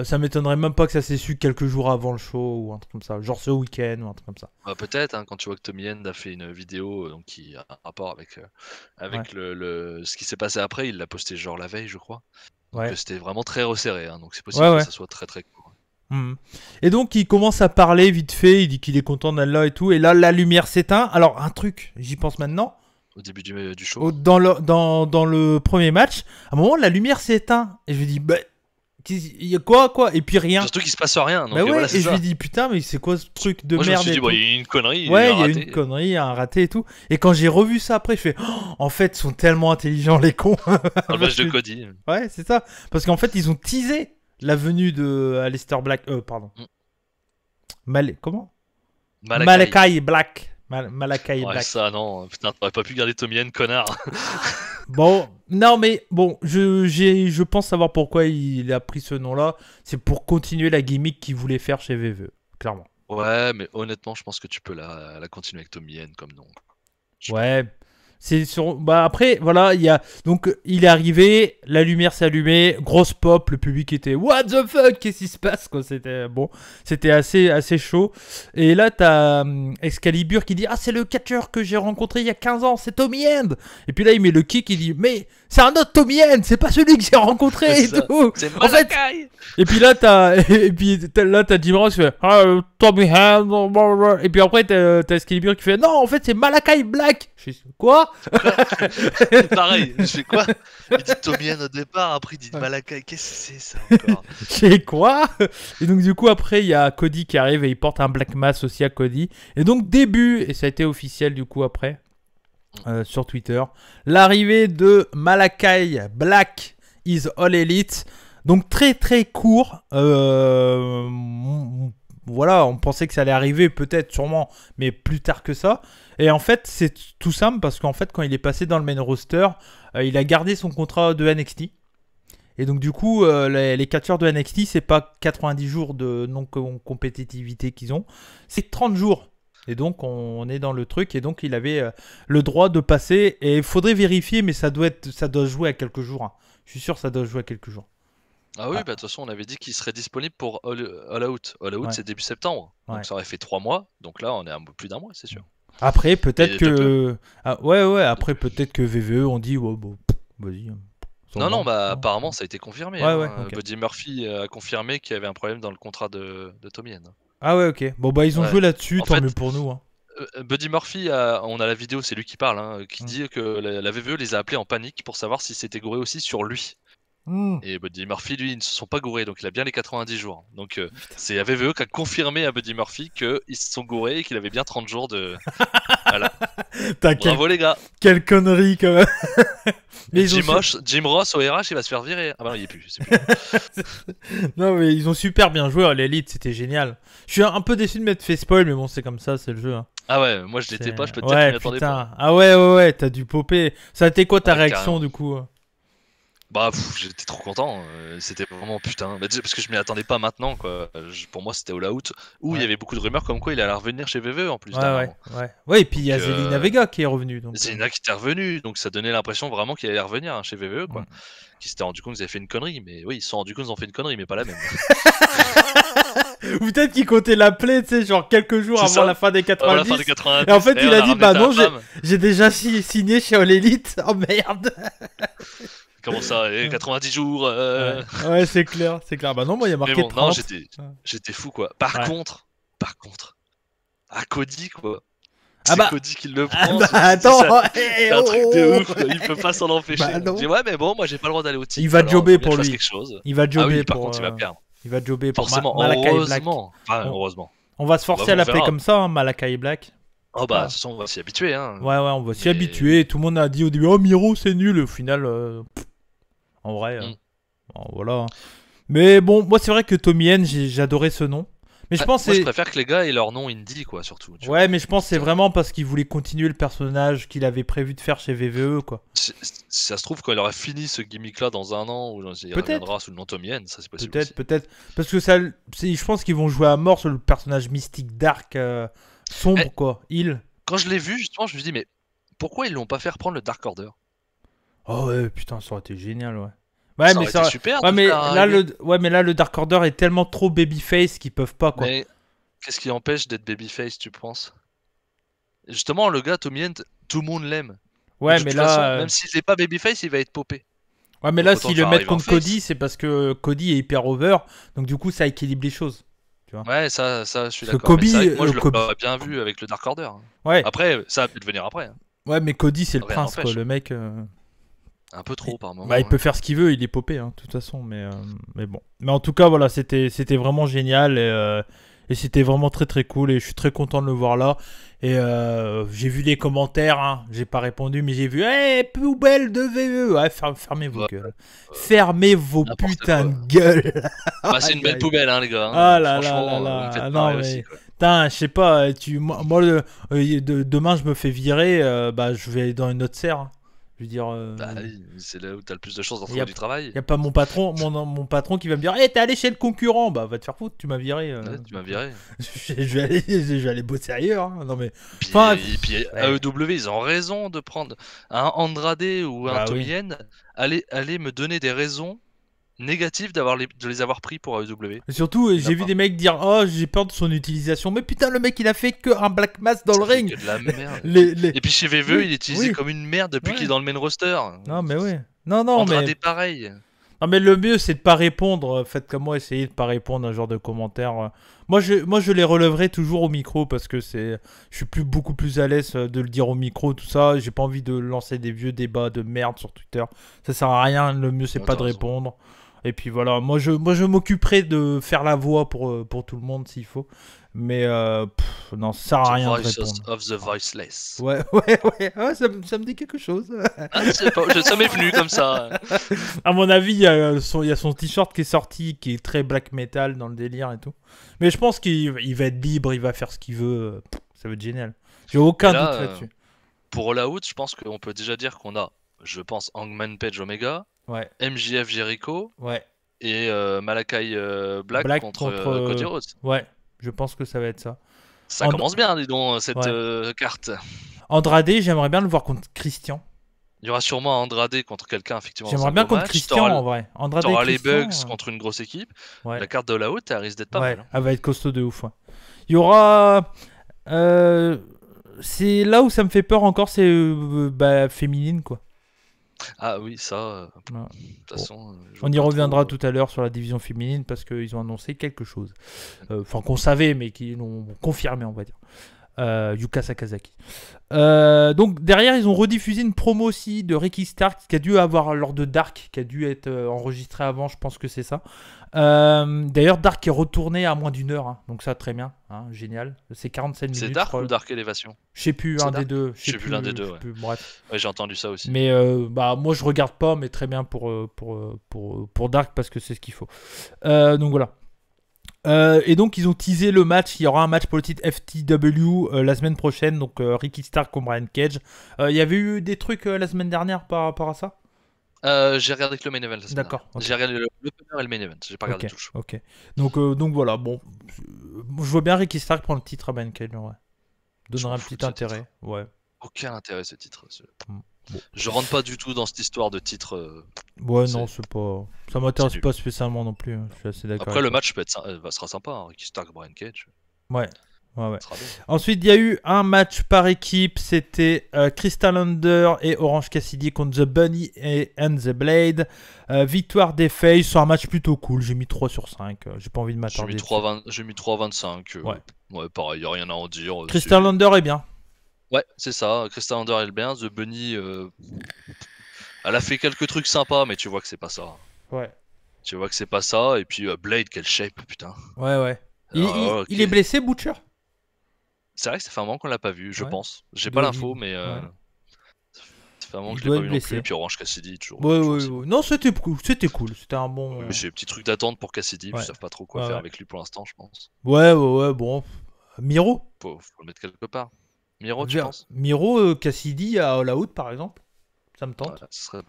Ça m'étonnerait même pas que ça s'est su quelques jours avant le show ou un truc comme ça. Genre ce week-end ou un truc comme ça. Bah, peut-être, hein, quand tu vois que Tommy End a fait une vidéo donc, qui a un rapport avec ce qui s'est passé après, il l'a posté genre la veille, je crois. Donc c'était vraiment très resserré, hein, donc c'est possible que ça soit très très court. Et donc il commence à parler vite fait, il dit qu'il est content d'être là et tout, et là la lumière s'éteint. Alors un truc, j'y pense maintenant. Au début du show. Dans le premier match, à un moment la lumière s'éteint, et je lui dis, bah, il y a quoi et puis rien. Surtout qu'il se passe rien. Donc bah ouais, voilà, et je lui dis putain mais c'est quoi ce truc de merde. Moi je me suis dit, il y a une connerie. Ouais, il y a une connerie, un raté et tout. Et quand j'ai revu ça après, je fais en fait ils sont tellement intelligents les cons. Dans le match de Cody. Ouais, c'est ça. Parce qu'en fait ils ont teasé la venue de Aleister Black. Pardon. Comment Malakai Black. Malakai ouais, Black. Ça non, putain, t'aurais pas pu garder Tommy End, connard. Bon, non mais bon, je pense savoir pourquoi il a pris ce nom-là. C'est pour continuer la gimmick qu'il voulait faire chez VVE, clairement. Ouais, mais honnêtement, je pense que tu peux la continuer avec Tommy End comme nom. Ouais. C'est sur... Bah après, voilà, donc il est arrivé, la lumière s'est allumée, grosse pop, le public était what the fuck, qu'est-ce qui se passe quoi, c'était assez chaud. Et là t'as Excalibur qui dit c'est le catcheur que j'ai rencontré il y a 15 ans, c'est Tommy End. Et puis là il met le kick, il dit mais c'est un autre Tommy End, c'est pas celui que j'ai rencontré et tout. C'est Malakai. En fait, et puis là t'as Jim Ross qui fait Tommy End, et puis après t'as Excalibur qui fait non en fait c'est Malakai Black. Je fais quoi? Pareil, je fais quoi? Il dit Tommy End au départ, après il dit Malakai, qu'est-ce que c'est ça encore? Je fais quoi? Et donc du coup après il y a Cody qui arrive et il porte un Black Mass aussi à Cody. Et donc début, et ça a été officiel du coup après sur Twitter, l'arrivée de Malakai Black is All Elite. Donc très très court. Voilà, on pensait que ça allait arriver peut-être, sûrement, mais plus tard que ça. Et en fait, c'est tout simple parce qu'en fait, quand il est passé dans le main roster, il a gardé son contrat de NXT. Et donc du coup, les catcheurs de NXT, c'est pas 90 jours de non-compétitivité qu'ils ont, c'est 30 jours. Et donc on est dans le truc, et donc il avait le droit de passer, et il faudrait vérifier, mais ça doit jouer à quelques jours. Hein. Je suis sûr que ça doit jouer à quelques jours. Ah oui, bah de toute façon, on avait dit qu'il serait disponible pour All Out. All Out, c'est début septembre. Donc ça aurait fait 3 mois. Donc là, on est à plus d'1 mois, c'est sûr. Après, peut-être que... après, peut-être que VVE, on dit, bon, vas-y. Non, bah apparemment, ça a été confirmé. Buddy Murphy a confirmé qu'il y avait un problème dans le contrat de Tommy End. Ah ouais, ok. Bon, bah, ils ont joué là-dessus, tant mieux pour nous. Buddy Murphy, on a la vidéo, c'est lui qui parle, qui dit que la VVE les a appelés en panique pour savoir si c'était gouré aussi sur lui. Et Buddy Murphy, lui, ils ne se sont pas gourés, donc il a bien les 90 jours. Donc c'est la VVE qui a confirmé à Buddy Murphy qu'ils se sont gourés et qu'il avait bien 30 jours de... Voilà. Bravo les gars. Quelle connerie quand même. Mais Jim Ross au RH, il va se faire virer. Ah bah non, il est plus. Non mais ils ont super bien joué à l'élite, c'était génial. Je suis un peu déçu de m'être fait spoil, mais bon, c'est comme ça, c'est le jeu. Ah ouais, moi je l'étais pas, je peux te dire que je m'y attendais pas. Ah ouais, t'as dû popper. Ça a été quoi ta réaction du coup? Bah j'étais trop content, c'était vraiment putain, parce que je m'y attendais pas maintenant quoi. Pour moi c'était All Out, où il y avait beaucoup de rumeurs comme quoi il allait revenir chez VVE en plus. Ouais, et puis il y a Zelina Vega qui est revenue. Zelina qui était revenue, donc ça donnait l'impression vraiment qu'il allait revenir chez VVE quoi. Qui s'était rendu compte qu'ils avaient fait une connerie, mais oui, ils se sont rendu compte qu'ils ont fait une connerie, mais pas la même. Ou peut-être qu'il comptait l'appeler, tu sais, genre quelques jours avant la fin des 90. La fin des 90. Et en fait il a dit, bah non, j'ai déjà signé chez All Elite. Oh merde. Comment ça, 90 jours Ouais, c'est clair. Bah non, moi il y a marqué 30. Non, j'étais fou quoi. Par contre, Cody quoi. C'est Cody qui le prend. Attends, c'est un truc de ouf, quoi. Il peut pas s'en empêcher. Ouais, mais bon, moi j'ai pas le droit d'aller au titre. Il va jobber pour lui. Il va jobber par contre, il va perdre. Il va jobber pour Malakai Black. Heureusement. On va se forcer à l'appeler comme ça, Malakai Black. Oh bah, de toute façon, on va s'y habituer. Ouais, on va s'y habituer. Tout le monde a dit au début, oh Miro c'est nul. Au final, en vrai, voilà. Mais bon, moi c'est vrai que Tommy End, j'adorais ce nom. Mais moi je préfère que les gars aient leur nom indie quoi, surtout. Ouais, mais je pense que c'est vraiment parce qu'il voulait continuer le personnage qu'il avait prévu de faire chez VVE quoi. Si ça se trouve, quand il aura fini ce gimmick là dans un an, ou il reviendra sous le nom Tommy End, ça c'est possible. Peut-être. Parce que ça, je pense qu'ils vont jouer à mort sur le personnage mystique dark sombre quoi. Quand je l'ai vu, justement, je me suis dit, mais pourquoi ils l'ont pas fait reprendre le Dark Order? Oh ouais, putain, ça aurait été génial, ouais. Ouais, mais ça aurait été super. Ouais, mais là, le Dark Order est tellement trop babyface qu'ils peuvent pas, quoi. Mais qu'est-ce qui empêche d'être babyface, tu penses? Justement, le gars, Tommy End, tout le monde l'aime. Ouais, mais là... façon, même s'il n'est pas babyface, il va être popé. Ouais, mais là, s'ils le mettent contre Cody, c'est parce que Cody est hyper over, donc du coup, ça équilibre les choses. Tu vois. Ouais, ça, je suis d'accord. Moi, je l'aurais bien vu avec le Dark Order. Ouais. Après, ça va peut-être venir après. Ouais, mais Cody, c'est le prince, quoi. Le mec... Un peu trop par moment. Bah, il peut faire ce qu'il veut, il est popé, de toute façon. Mais bon. Mais en tout cas, voilà, c'était vraiment génial. Et c'était vraiment très très cool. Et je suis très content de le voir là. Et j'ai vu les commentaires. J'ai pas répondu, mais j'ai vu poubelle de VE. Ouais, fermez vos gueules. Fermez vos putains de gueules. Bah, c'est une belle poubelle, les gars. Ah là là. Non, mais. Putain, je sais pas. Moi, demain, je me fais virer. Bah, je vais aller dans une autre serre. Je veux dire. Bah, c'est là où t'as le plus de chances d'en trouver du travail. Y a pas mon patron qui va me dire, t'es allé chez le concurrent. Bah, va te faire foutre, tu m'as viré. Ouais, tu m'as viré. je vais aller bosser ailleurs. Non mais. Et puis AEW, ils ont raison de prendre un Andrade ou un Tommy End. Allez me donner des raisons négatives de les avoir pris pour AEW. Et surtout, j'ai vu des mecs dire, oh, j'ai peur de son utilisation. Mais putain, le mec, il a fait que un Black Mass dans le ring. Que de la merde. Et puis chez VVE, il est utilisé comme une merde depuis qu'il est dans le main roster. Non, mais ouais. Non, Andrade est pareil. Non, mais le mieux, c'est de pas répondre. Faites comme moi, essayez de pas répondre à ce genre de commentaires. Moi, je les relèverai toujours au micro parce que je suis beaucoup plus à l'aise de le dire au micro, tout ça. J'ai pas envie de lancer des vieux débats de merde sur Twitter. Ça sert à rien. Le mieux, c'est pas de répondre. Et puis voilà, moi je m'occuperai de faire la voix pour tout le monde s'il faut. Mais non, ça sert à rien de répondre. Of the voiceless. Ouais, ça me dit quelque chose. Ça m'est venu comme ça. À mon avis, il y a son t-shirt qui est sorti, qui est très black metal dans le délire et tout. Mais je pense qu'il va être libre, il va faire ce qu'il veut. Ça va être génial. J'ai aucun doute là-dessus. Pour All Out, je pense qu'on peut déjà dire qu'on a, je pense, Hangman Page Omega. Ouais. MJF Jericho. Ouais. Et Malakai Black contre Cody Rhodes. Ouais, je pense que ça va être ça. Ça commence bien, dis donc, cette carte. Andrade, j'aimerais bien le voir contre Christian. Il y aura sûrement Andrade contre quelqu'un, effectivement. J'aimerais bien contre Christian, en vrai. Andrade t'auras les Bugs contre une grosse équipe. Ouais. La carte de la haute, elle risque d'être pas mal. Hein. Elle va être costaud de ouf. Ouais. Il y aura... c'est là où ça me fait peur encore, c'est féminine, quoi. Ah oui, ça... De toute façon... On y reviendra tout à l'heure sur la division féminine, parce qu'ils ont annoncé quelque chose. Enfin, qu'on savait, mais qu'ils l'ont confirmé, on va dire. Yuka Sakazaki. Donc derrière ils ont rediffusé une promo aussi de Ricky Stark qui a dû avoir lors de Dark, qui a dû être enregistré avant, je pense que c'est ça. D'ailleurs Dark est retourné à moins d'1 heure, hein, donc ça très bien, hein, génial. C'est 47 minutes. C'est Dark ou Dark Elevation? Je sais plus, un des deux. Je sais plus l'un des deux, ouais. Bref. Ouais, j'ai entendu ça aussi. Mais moi je regarde pas, mais très bien pour Dark parce que c'est ce qu'il faut. Donc voilà. Et donc ils ont teasé le match. Il y aura un match pour le titre FTW la semaine prochaine. Donc Ricky Stark contre Brian Cage. Il y avait eu des trucs la semaine dernière par rapport à ça. J'ai regardé que le main event. D'accord. Okay. J'ai regardé le opener et le main event. J'ai pas regardé tout le show. Ok. Donc voilà. Bon, je vois bien Ricky Stark prendre le titre à Brian Cage. Ouais. Donnerait un petit intérêt. Ouais. Aucun intérêt ce titre. Bon. Je rentre pas du tout dans cette histoire de titre. Ouais, non, c'est pas. Ça m'intéresse pas spécialement non plus. Je suis assez d'accord. Après, le match sera sympa. Hein. Ricky Stark, Brian Cage. Ouais. Ensuite, il y a eu un match par équipe. C'était Crystal Under et Orange Cassidy contre The Bunny and The Blade. Victoire des Faces sur un match plutôt cool. J'ai mis 3 sur 5. J'ai pas envie de m'attarder. J'ai mis 3,25. Ouais, pareil, y a rien à en dire. Crystal Under est bien. Ouais, c'est ça. Crystal Under est bien. The Bunny, elle a fait quelques trucs sympas, mais tu vois que c'est pas ça. Ouais. Tu vois que c'est pas ça. Et puis Blade, quel shape, putain. Ouais. Il est blessé, Butcher? C'est vrai que ça fait un moment qu'on l'a pas vu, je pense. J'ai pas l'info, mais ça fait un moment que je l'ai pas vu non plus. Et puis Orange Cassidy, toujours. Ouais. Non, c'était cool. C'était un bon. Mais j'ai des petits trucs d'attente pour Cassidy. Ils savent pas trop quoi faire avec lui pour l'instant, je pense. Ouais. Bon. Miro? Faut le mettre quelque part. Miro, tu penses? Miro, Cassidy à All Out, par exemple. Ça me tente. Tu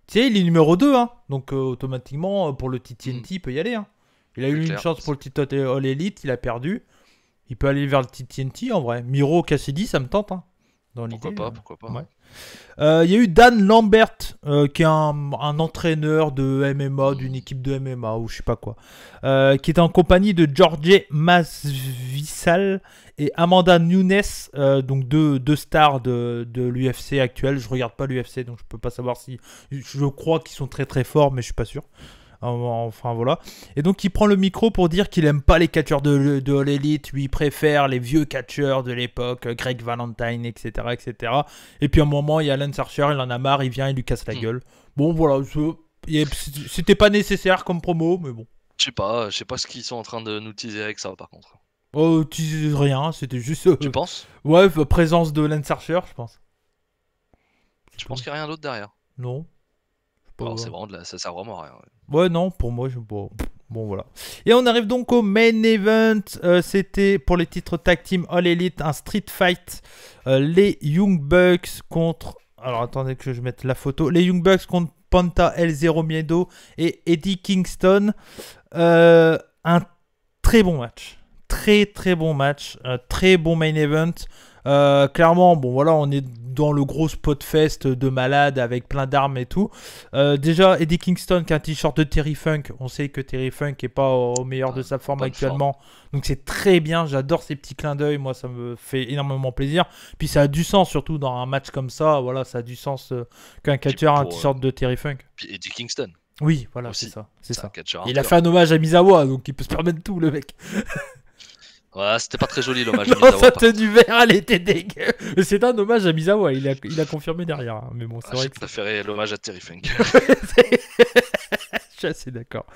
sais, il est numéro 2, hein. Donc automatiquement, pour le TNT, il peut y aller. Hein. Il a eu une chance pour le titre All Elite, il a perdu. Il peut aller vers le TNT en vrai. Miro, Cassidy, ça me tente. Hein, dans l'idée. Pourquoi pas. Ouais. Il y a eu Dan Lambert, qui est un entraîneur de MMA, d'une équipe de MMA ou je sais pas quoi, qui était en compagnie de George Masvidal et Amanda Nunes, donc deux stars de l'UFC actuelle. Je regarde pas l'UFC, donc je peux pas savoir si... Je crois qu'ils sont très très forts, mais je suis pas sûr. Enfin voilà. Et donc il prend le micro pour dire qu'il aime pas les catcheurs de All Elite, lui il préfère les vieux catcheurs de l'époque, Greg Valentine, etc. Et puis à un moment il y a Lance Archer, il en a marre, il vient, il lui casse la gueule. Bon voilà, c'était pas nécessaire comme promo, mais bon. Je sais pas ce qu'ils sont en train de nous teaser avec ça par contre. Oh, teaser rien, c'était juste... Tu penses? Ouais, présence de Lance Archer, je pense. Tu penses qu'il y a rien d'autre derrière? Non. C'est vraiment ça sert vraiment à rien. Ouais, non, pour moi, bon voilà. Et on arrive donc au main event. C'était pour les titres tag team All Elite, un street fight. Les Young Bucks contre... Alors attendez que je mette la photo. Les Young Bucks contre Panta El Zero Miedo et Eddie Kingston. Un très bon match. Très bon match. Très bon main event. Clairement, bon voilà, on est dans le gros spot fest de malade avec plein d'armes et tout. Déjà, Eddie Kingston qui a un t-shirt de Terry Funk. On sait que Terry Funk n'est pas au meilleur de sa forme actuellement. Donc c'est très bien, j'adore ces petits clins d'œil. Moi, ça me fait énormément plaisir. Puis ça a du sens, surtout dans un match comme ça. Voilà, ça a du sens qu'un catcheur a un t-shirt de Terry Funk. Puis Eddie Kingston. Oui, voilà, c'est ça. Il a fait un hommage à Misawa, donc il peut se permettre tout, le mec. Ouais, c'était pas très joli l'hommage à Misawa. Sa tenue verte, elle était dégueu. Mais c'est un hommage à Misawa, il a confirmé derrière. Hein. Mais bon, c'est vrai j'ai préféré l'hommage à Terry Funk. Je suis assez d'accord.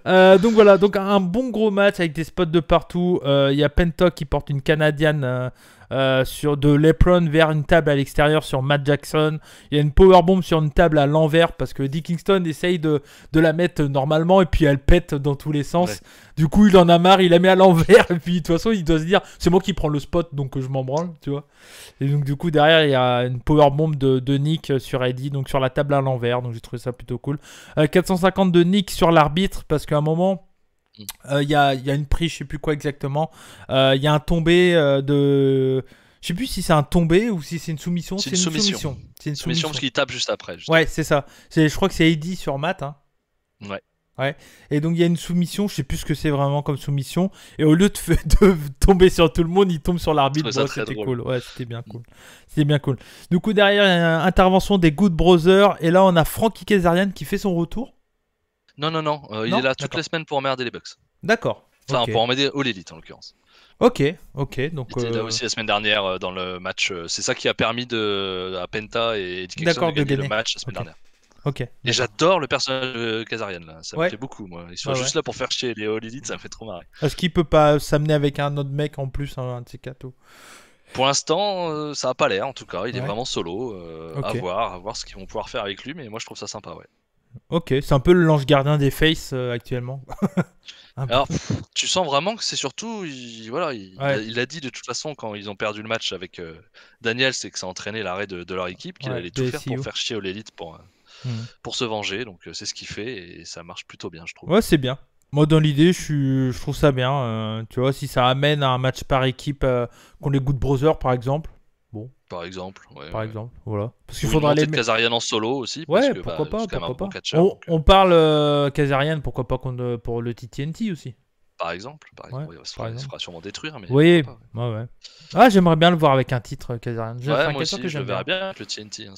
Donc voilà, donc un bon gros match avec des spots de partout. Il y a Pentock qui porte une Canadienne sur de l'apron vers une table à l'extérieur sur Matt Jackson. Il y a une powerbomb sur une table à l'envers parce que Eddie Kingston essaye de la mettre normalement et puis elle pète dans tous les sens. Ouais. Du coup, il en a marre, il la met à l'envers et puis de toute façon, il doit se dire c'est moi qui prends le spot donc je m'en branle, tu vois. Et donc du coup, derrière, il y a une powerbomb de Nick sur Eddie, donc sur la table à l'envers. Donc j'ai trouvé ça plutôt cool. 450 de Nick sur l'arbitre parce qu'à un moment... Il y a une prise, je sais plus quoi exactement. Il y a un tombé de... Je sais plus si c'est un tombé ou si c'est une soumission. C'est une soumission. C'est une soumission parce qu'il tape juste après. Justement. Ouais, c'est ça. Je crois que c'est Eddie sur Matt. Hein. Ouais. Et donc il y a une soumission, je sais plus ce que c'est vraiment comme soumission. Et au lieu de tomber sur tout le monde, il tombe sur l'arbitre. C'était cool. Ouais, c'était bien cool. C'était bien cool. Du coup, derrière, il y a une intervention des Good Brothers. Et là, on a Frankie Kazarian qui fait son retour. Non. Il est là toutes les semaines pour emmerder les Bucks. D'accord. Enfin, pour emmerder All Elite en l'occurrence. Ok. Donc, il était là aussi la semaine dernière dans le match. C'est ça qui a permis à Penta et Eddie Kingston de gagner le match la semaine dernière. Ok. Et j'adore le personnage de Kazarian là, ça me fait beaucoup moi. Ils sont juste là pour faire chier les All Elite, ça me fait trop marrer. Est-ce qu'il peut pas s'amener avec un autre mec en plus, un de ces quatre? Pour l'instant, ça a pas l'air en tout cas, il est vraiment solo. À voir ce qu'ils vont pouvoir faire avec lui, mais moi je trouve ça sympa, ouais. Ok, c'est un peu l'ange gardien des Faces actuellement. Alors, tu sens vraiment que c'est surtout, il a dit de toute façon quand ils ont perdu le match avec Daniel, c'est que ça a entraîné l'arrêt de leur équipe, qu'il allait tout faire pour faire chier All Elite pour se venger, donc c'est ce qu'il fait et ça marche plutôt bien, je trouve. Ouais, c'est bien. Moi, dans l'idée, je trouve ça bien. Tu vois, si ça amène à un match par équipe contre les Good Brothers, par exemple. Bon. Par exemple, voilà. Parce qu'il faudra les Kazarian en solo aussi. Ouais, parce pourquoi pas. Bon catcher, on parle Kazarian, pourquoi pas pour le TNT aussi. Par exemple. Il se fera sûrement détruire. Mais oui, ouais. Ah, j'aimerais bien le voir avec un titre, Kazarian. Moi aussi, je le verrais bien avec le TNT.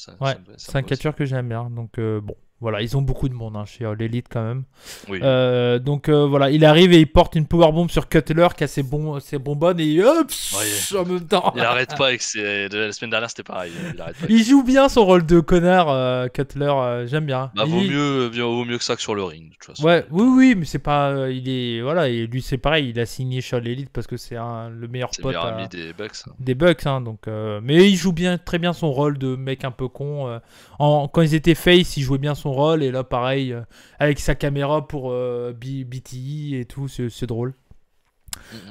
C'est un catcher que j'aime bien. Donc, bon. Voilà, ils ont beaucoup de monde chez l'Elite quand même. Oui. Donc voilà, il arrive et il porte une powerbomb sur Cutler qui a ses bonbonnes et hop, en même temps. Il arrête pas avec la semaine dernière, c'était pareil. Il joue bien son rôle de connard, Cutler. J'aime bien. Vaut mieux que ça que sur le ring. De toute façon. Ouais, oui, mais c'est pas. Et lui c'est pareil, il a signé chez l'Elite parce que c'est le meilleur pote. C'est le meilleur ami des Bucks. Des Bucks, donc. Mais il joue très bien son rôle de mec un peu con. Quand ils étaient face, il jouait bien son rôle et là pareil avec sa caméra pour BTE et tout, c'est drôle.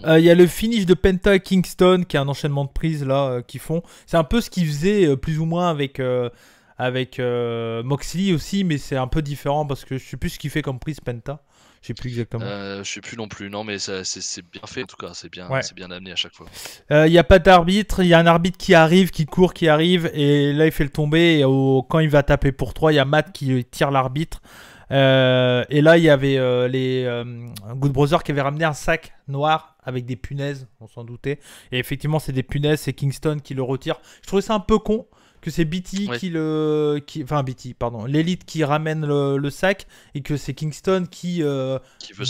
Il y a le finish de Penta Kingston qui est un enchaînement de prises là qu'ils font. C'est un peu ce qu'ils faisaient plus ou moins avec Moxley aussi, mais c'est un peu différent parce que je sais plus ce qu'il fait comme prise Penta. Je sais plus exactement. Je sais plus non plus. Non, mais c'est bien fait en tout cas. C'est bien amené à chaque fois. Il n'y a pas d'arbitre. Il y a un arbitre qui arrive, qui arrive. Et là, il fait le tomber. Et quand il va taper pour 3, il y a Matt qui tire l'arbitre. Et là, il y avait les Good Brothers qui avaient ramené un sac noir avec des punaises. On s'en doutait. Et effectivement, c'est des punaises. C'est Kingston qui le retire. Je trouvais ça un peu con. Que c'est BT l'élite qui ramène le sac et que c'est Kingston qui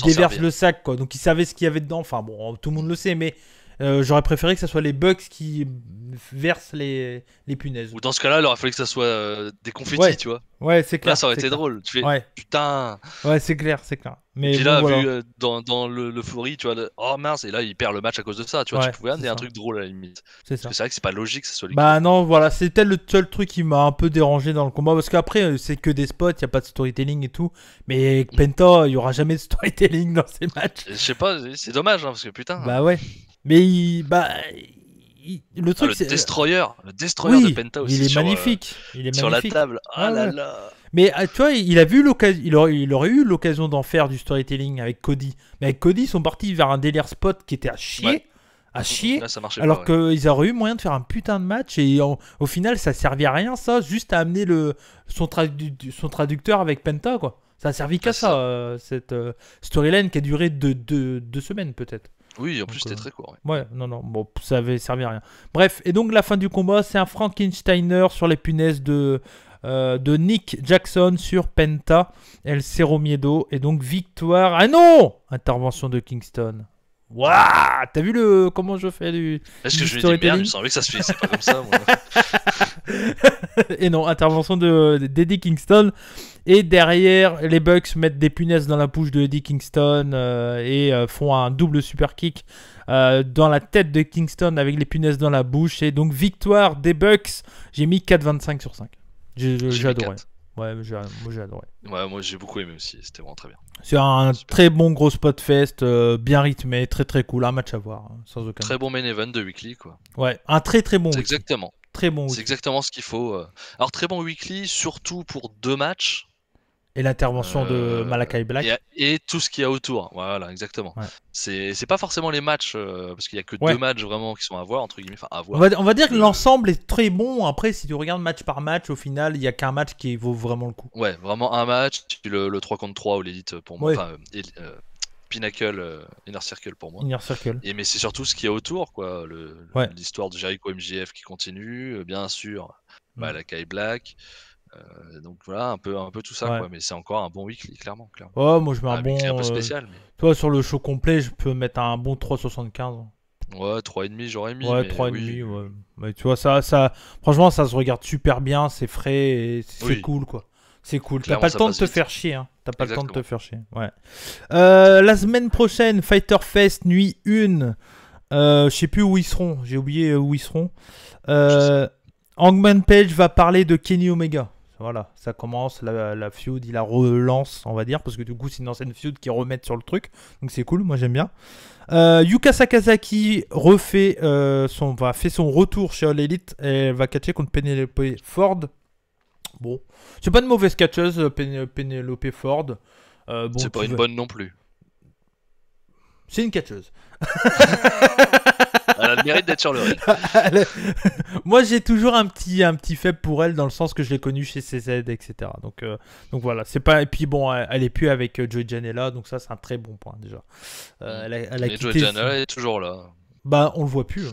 déverse le sac, quoi. Donc il savait ce qu'il y avait dedans. Enfin bon, tout le monde le sait, mais j'aurais préféré que ce soit les Bucks qui versent les punaises. Ou dans ce cas-là, il aurait fallu que ça soit des confettis, tu vois. Ouais, c'est clair. Là, ça aurait été drôle. Tu fais putain. Ouais, c'est clair. Mais puis là, vu dans l'euphorie, tu vois, oh mince, et là, il perd le match à cause de ça. Tu vois, tu pouvais amener un truc drôle à la limite. Parce que c'est vrai que c'est pas logique que ça soit lui. Bah non, voilà, c'était le seul truc qui m'a un peu dérangé dans le combat. Parce qu'après, c'est que des spots, il n'y a pas de storytelling et tout. Mais Penta, il n'y aura jamais de storytelling dans ces matchs. Je sais pas, c'est dommage, parce que putain. Bah ouais. Mais le truc, c'est. Le Destroyer de Penta aussi. Il est magnifique. Sur la table. Ah là là. Mais tu vois, il aurait eu l'occasion d'en faire du storytelling avec Cody. Mais avec Cody, ils sont partis vers un délire spot qui était à chier. Ouais. À chier. Là, ça marchait alors pas, qu'ils auraient eu moyen de faire un putain de match. Et au final, ça servait à rien, ça. Juste à amener son traducteur avec Penta, quoi. Ça a servi qu'à ça, cette storyline qui a duré 2 semaines, peut-être. Oui, en plus c'était très court. Ouais, non, bon, ça avait servi à rien. Bref, et donc la fin du combat, c'est un Frankensteiner sur les punaises de Nick Jackson sur Penta, El Cerro Miedo, et donc victoire. Ah non! Intervention de Kingston. Waouh! T'as vu comment je fais Est-ce que je lui ai dit merde, il me semblait que ça se fait, c'est pas comme ça, moi. Et non, intervention d'Eddie Kingston. Et derrière, les Bucks mettent des punaises dans la bouche de Eddie Kingston et font un double super kick dans la tête de Kingston avec les punaises dans la bouche. Et donc, victoire des Bucks. J'ai mis 4,25 sur 5. J'ai adoré. Ouais, j'ai adoré. Ouais, moi j'ai beaucoup aimé aussi, c'était vraiment très bien. C'est un très bon gros spot fest, bien rythmé, très très cool, un match à voir, sans aucun. Très bon main event de weekly, quoi. Ouais, un très très bon. Exactement. Très bon. C'est exactement ce qu'il faut. Alors très bon weekly, surtout pour 2 matchs. Et l'intervention de Malakai Black. Et tout ce qu'il y a autour. Voilà, exactement. Ouais. C'est pas forcément les matchs, parce qu'il y a que 2 matchs vraiment qui sont à voir, entre guillemets. Enfin, à voir. On va dire que l'ensemble est très bon. Après, si tu regardes match par match, au final, il n'y a qu'un match qui vaut vraiment le coup. Ouais, vraiment un match. Le 3 contre 3 ou l'élite pour moi. Enfin, Pinnacle, Inner Circle pour moi. Inner Circle. Mais c'est surtout ce qu'il y a autour, quoi. L'histoire de Jericho MJF qui continue, bien sûr. Malakai Black. Donc voilà, un peu tout ça, quoi. Mais c'est encore un bon weekly, clairement. Oh, moi je mets un bon. Un peu spécial. Mais... Toi, sur le show complet, je peux mettre un bon 3,75. Ouais, 3,5 j'aurais mis. Ouais, 3,5, ouais. Mais tu vois, franchement, ça se regarde super bien, c'est frais et c'est cool, quoi. C'est cool. T'as pas le temps de te faire chier, hein. T'as pas le temps de te faire chier. Ouais. La semaine prochaine, Fighter Fest, nuit 1. Je sais plus où ils seront. J'ai oublié où ils seront. Hangman Page va parler de Kenny Omega. Voilà, ça commence, la feud, il la relance, on va dire, parce que du coup, c'est une ancienne feud qui remettent sur le truc. Donc c'est cool, moi j'aime bien. Yuka Sakazaki fait son retour chez All Elite et elle va catcher contre Penelope Ford. Bon, c'est pas une mauvaise catcheuse, Penelope Ford. C'est pas une bonne non plus. C'est une catcheuse. Elle a le mérite d'être sur le ring. Moi, j'ai toujours un petit faible pour elle dans le sens que je l'ai connue chez CZ, etc. Donc voilà, c'est pas. Et puis bon, elle est plus avec Joey Janela, donc ça, c'est un très bon point déjà. Elle a quitté. Joey Janela est toujours là. Bah, on le voit plus. Hein.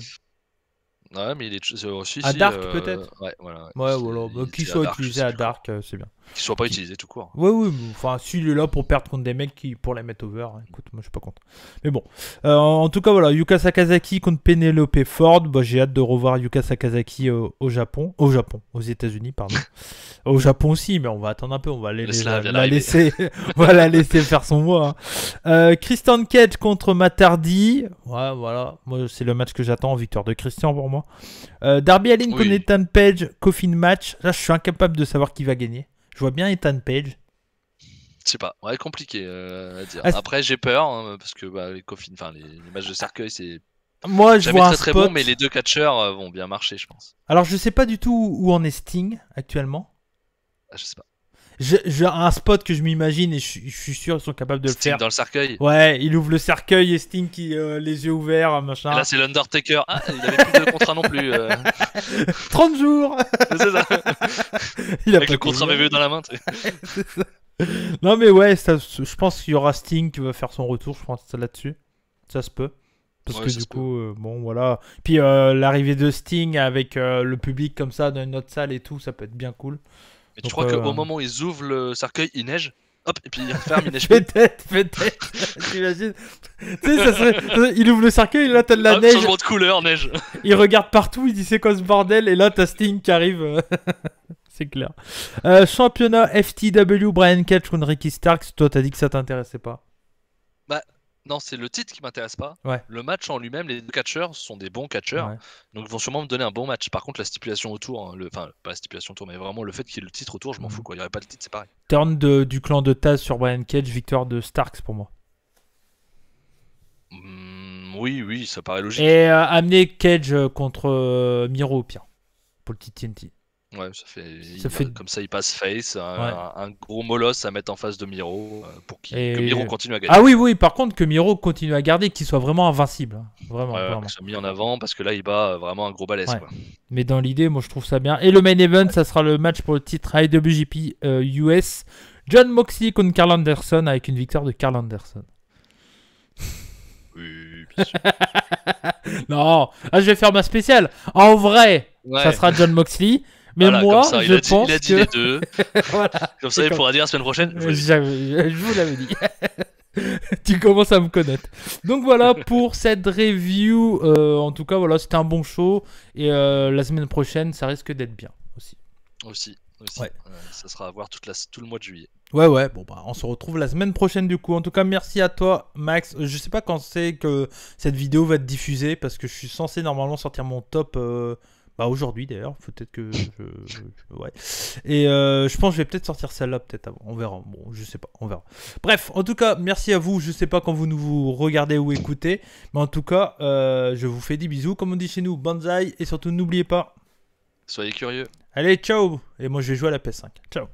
Ouais, mais il est aussi. À Dark, peut-être. Ouais, voilà. Ouais, voilà. Qu'il soit utilisé à Dark, c'est bien. Qu'il soit pas utilisé tout court. Oui. Enfin, s'il est là pour perdre contre des mecs pour les mettre over, écoute, moi je suis pas content. Mais bon. En tout cas, voilà. Yuka Sakazaki contre Penelope Ford. Bah, j'ai hâte de revoir Yuka Sakazaki au Japon. Aux États-Unis, pardon. Au Japon aussi, mais on va attendre un peu. On va la laisser faire son mois. Hein. Christian Cage contre Matt Hardy. Ouais, voilà. Moi, c'est le match que j'attends. Victoire de Christian pour moi. Darby Allin contre Ethan Page. Coffin match. Là, je suis incapable de savoir qui va gagner. Je vois bien Ethan Page. Je sais pas, ouais, compliqué à dire. Après, j'ai peur hein, parce que les matchs de cercueil, c'est je vois très bon, mais les deux catcheurs vont bien marcher, je pense. Alors, je sais pas du tout où en est Sting actuellement. Je sais pas. J'ai un spot que je m'imagine et je suis sûr qu'ils sont capables de le faire. Sting dans le cercueil. Ouais, il ouvre le cercueil et Sting qui les yeux ouverts, machin. Et là, c'est l'Undertaker. Ah, il avait plus de contrat non plus. 30 jours. C'est ça. Avec le contrat VV dans la main. Non mais ouais, je pense qu'il y aura Sting qui va faire son retour. Je pense là-dessus. Ça se peut. Parce que du coup, bon voilà. Puis l'arrivée de Sting avec le public comme ça dans une autre salle et tout, ça peut être bien cool. Mais tu crois qu'au moment où ils ouvrent le cercueil, il neige? Hop, et puis il referme, il neige. Peut-être. T'imagines? Tu sais, il ouvre le cercueil et là t'as de la neige. Changement de couleur, neige. Il regarde partout, il dit c'est quoi ce bordel? Et là t'as Sting qui arrive. C'est clair. Championnat FTW, Brian Cage contre Ricky Starks. Toi t'as dit que ça t'intéressait pas. Bah. Non, c'est le titre qui m'intéresse pas. Ouais. Le match en lui-même, les deux catcheurs sont des bons catcheurs. Ouais. Donc ils vont sûrement me donner un bon match. Par contre, la stipulation autour, enfin, pas la stipulation autour, mais vraiment le fait qu'il y ait le titre autour, je m'en fous quoi. Il n'y aurait pas de titre, c'est pareil. Turn du clan de Taz sur Brian Cage, victoire de Starks pour moi. Oui, ça paraît logique. Et amener Cage contre Miro au pire. Pour le TNT. Ouais, ça fait... Comme ça, il passe face, un gros molosse à mettre en face de Miro pour que Miro continue à gagner. Ah oui, par contre, que Miro continue à garder, qu'il soit vraiment invincible. Vraiment. Qu'il soit mis en avant parce que là, il bat vraiment un gros balèze. Quoi. Mais dans l'idée, moi, je trouve ça bien. Et le main event, ça sera le match pour le titre IWGP US. John Moxley contre Karl Anderson avec une victoire de Karl Anderson. Oui, bien sûr. Non, je vais faire ma spéciale. En vrai, ça sera John Moxley. Mais voilà, moi, ça, je pense il a dit les deux. Voilà, comme ça, il pourra dire la semaine prochaine. Je vous l'avais dit. Tu commences à me connaître. Donc voilà pour cette review. En tout cas, voilà, c'était un bon show. Et la semaine prochaine, ça risque d'être bien aussi. Ouais. Ça sera à voir tout le mois de juillet. Ouais. Bon, on se retrouve la semaine prochaine du coup. En tout cas, merci à toi, Max. Je sais pas quand c'est que cette vidéo va être diffusée parce que je suis censé normalement sortir mon top. Aujourd'hui d'ailleurs, peut-être que ouais. Et je pense que je vais peut-être sortir celle-là peut-être avant. On verra. Bon, je sais pas, on verra. Bref, en tout cas, merci à vous. Je sais pas quand vous nous regardez ou écoutez, mais en tout cas, je vous fais des bisous, comme on dit chez nous, banzai, et surtout n'oubliez pas. Soyez curieux. Allez, ciao. Et moi, je vais jouer à la PS5. Ciao.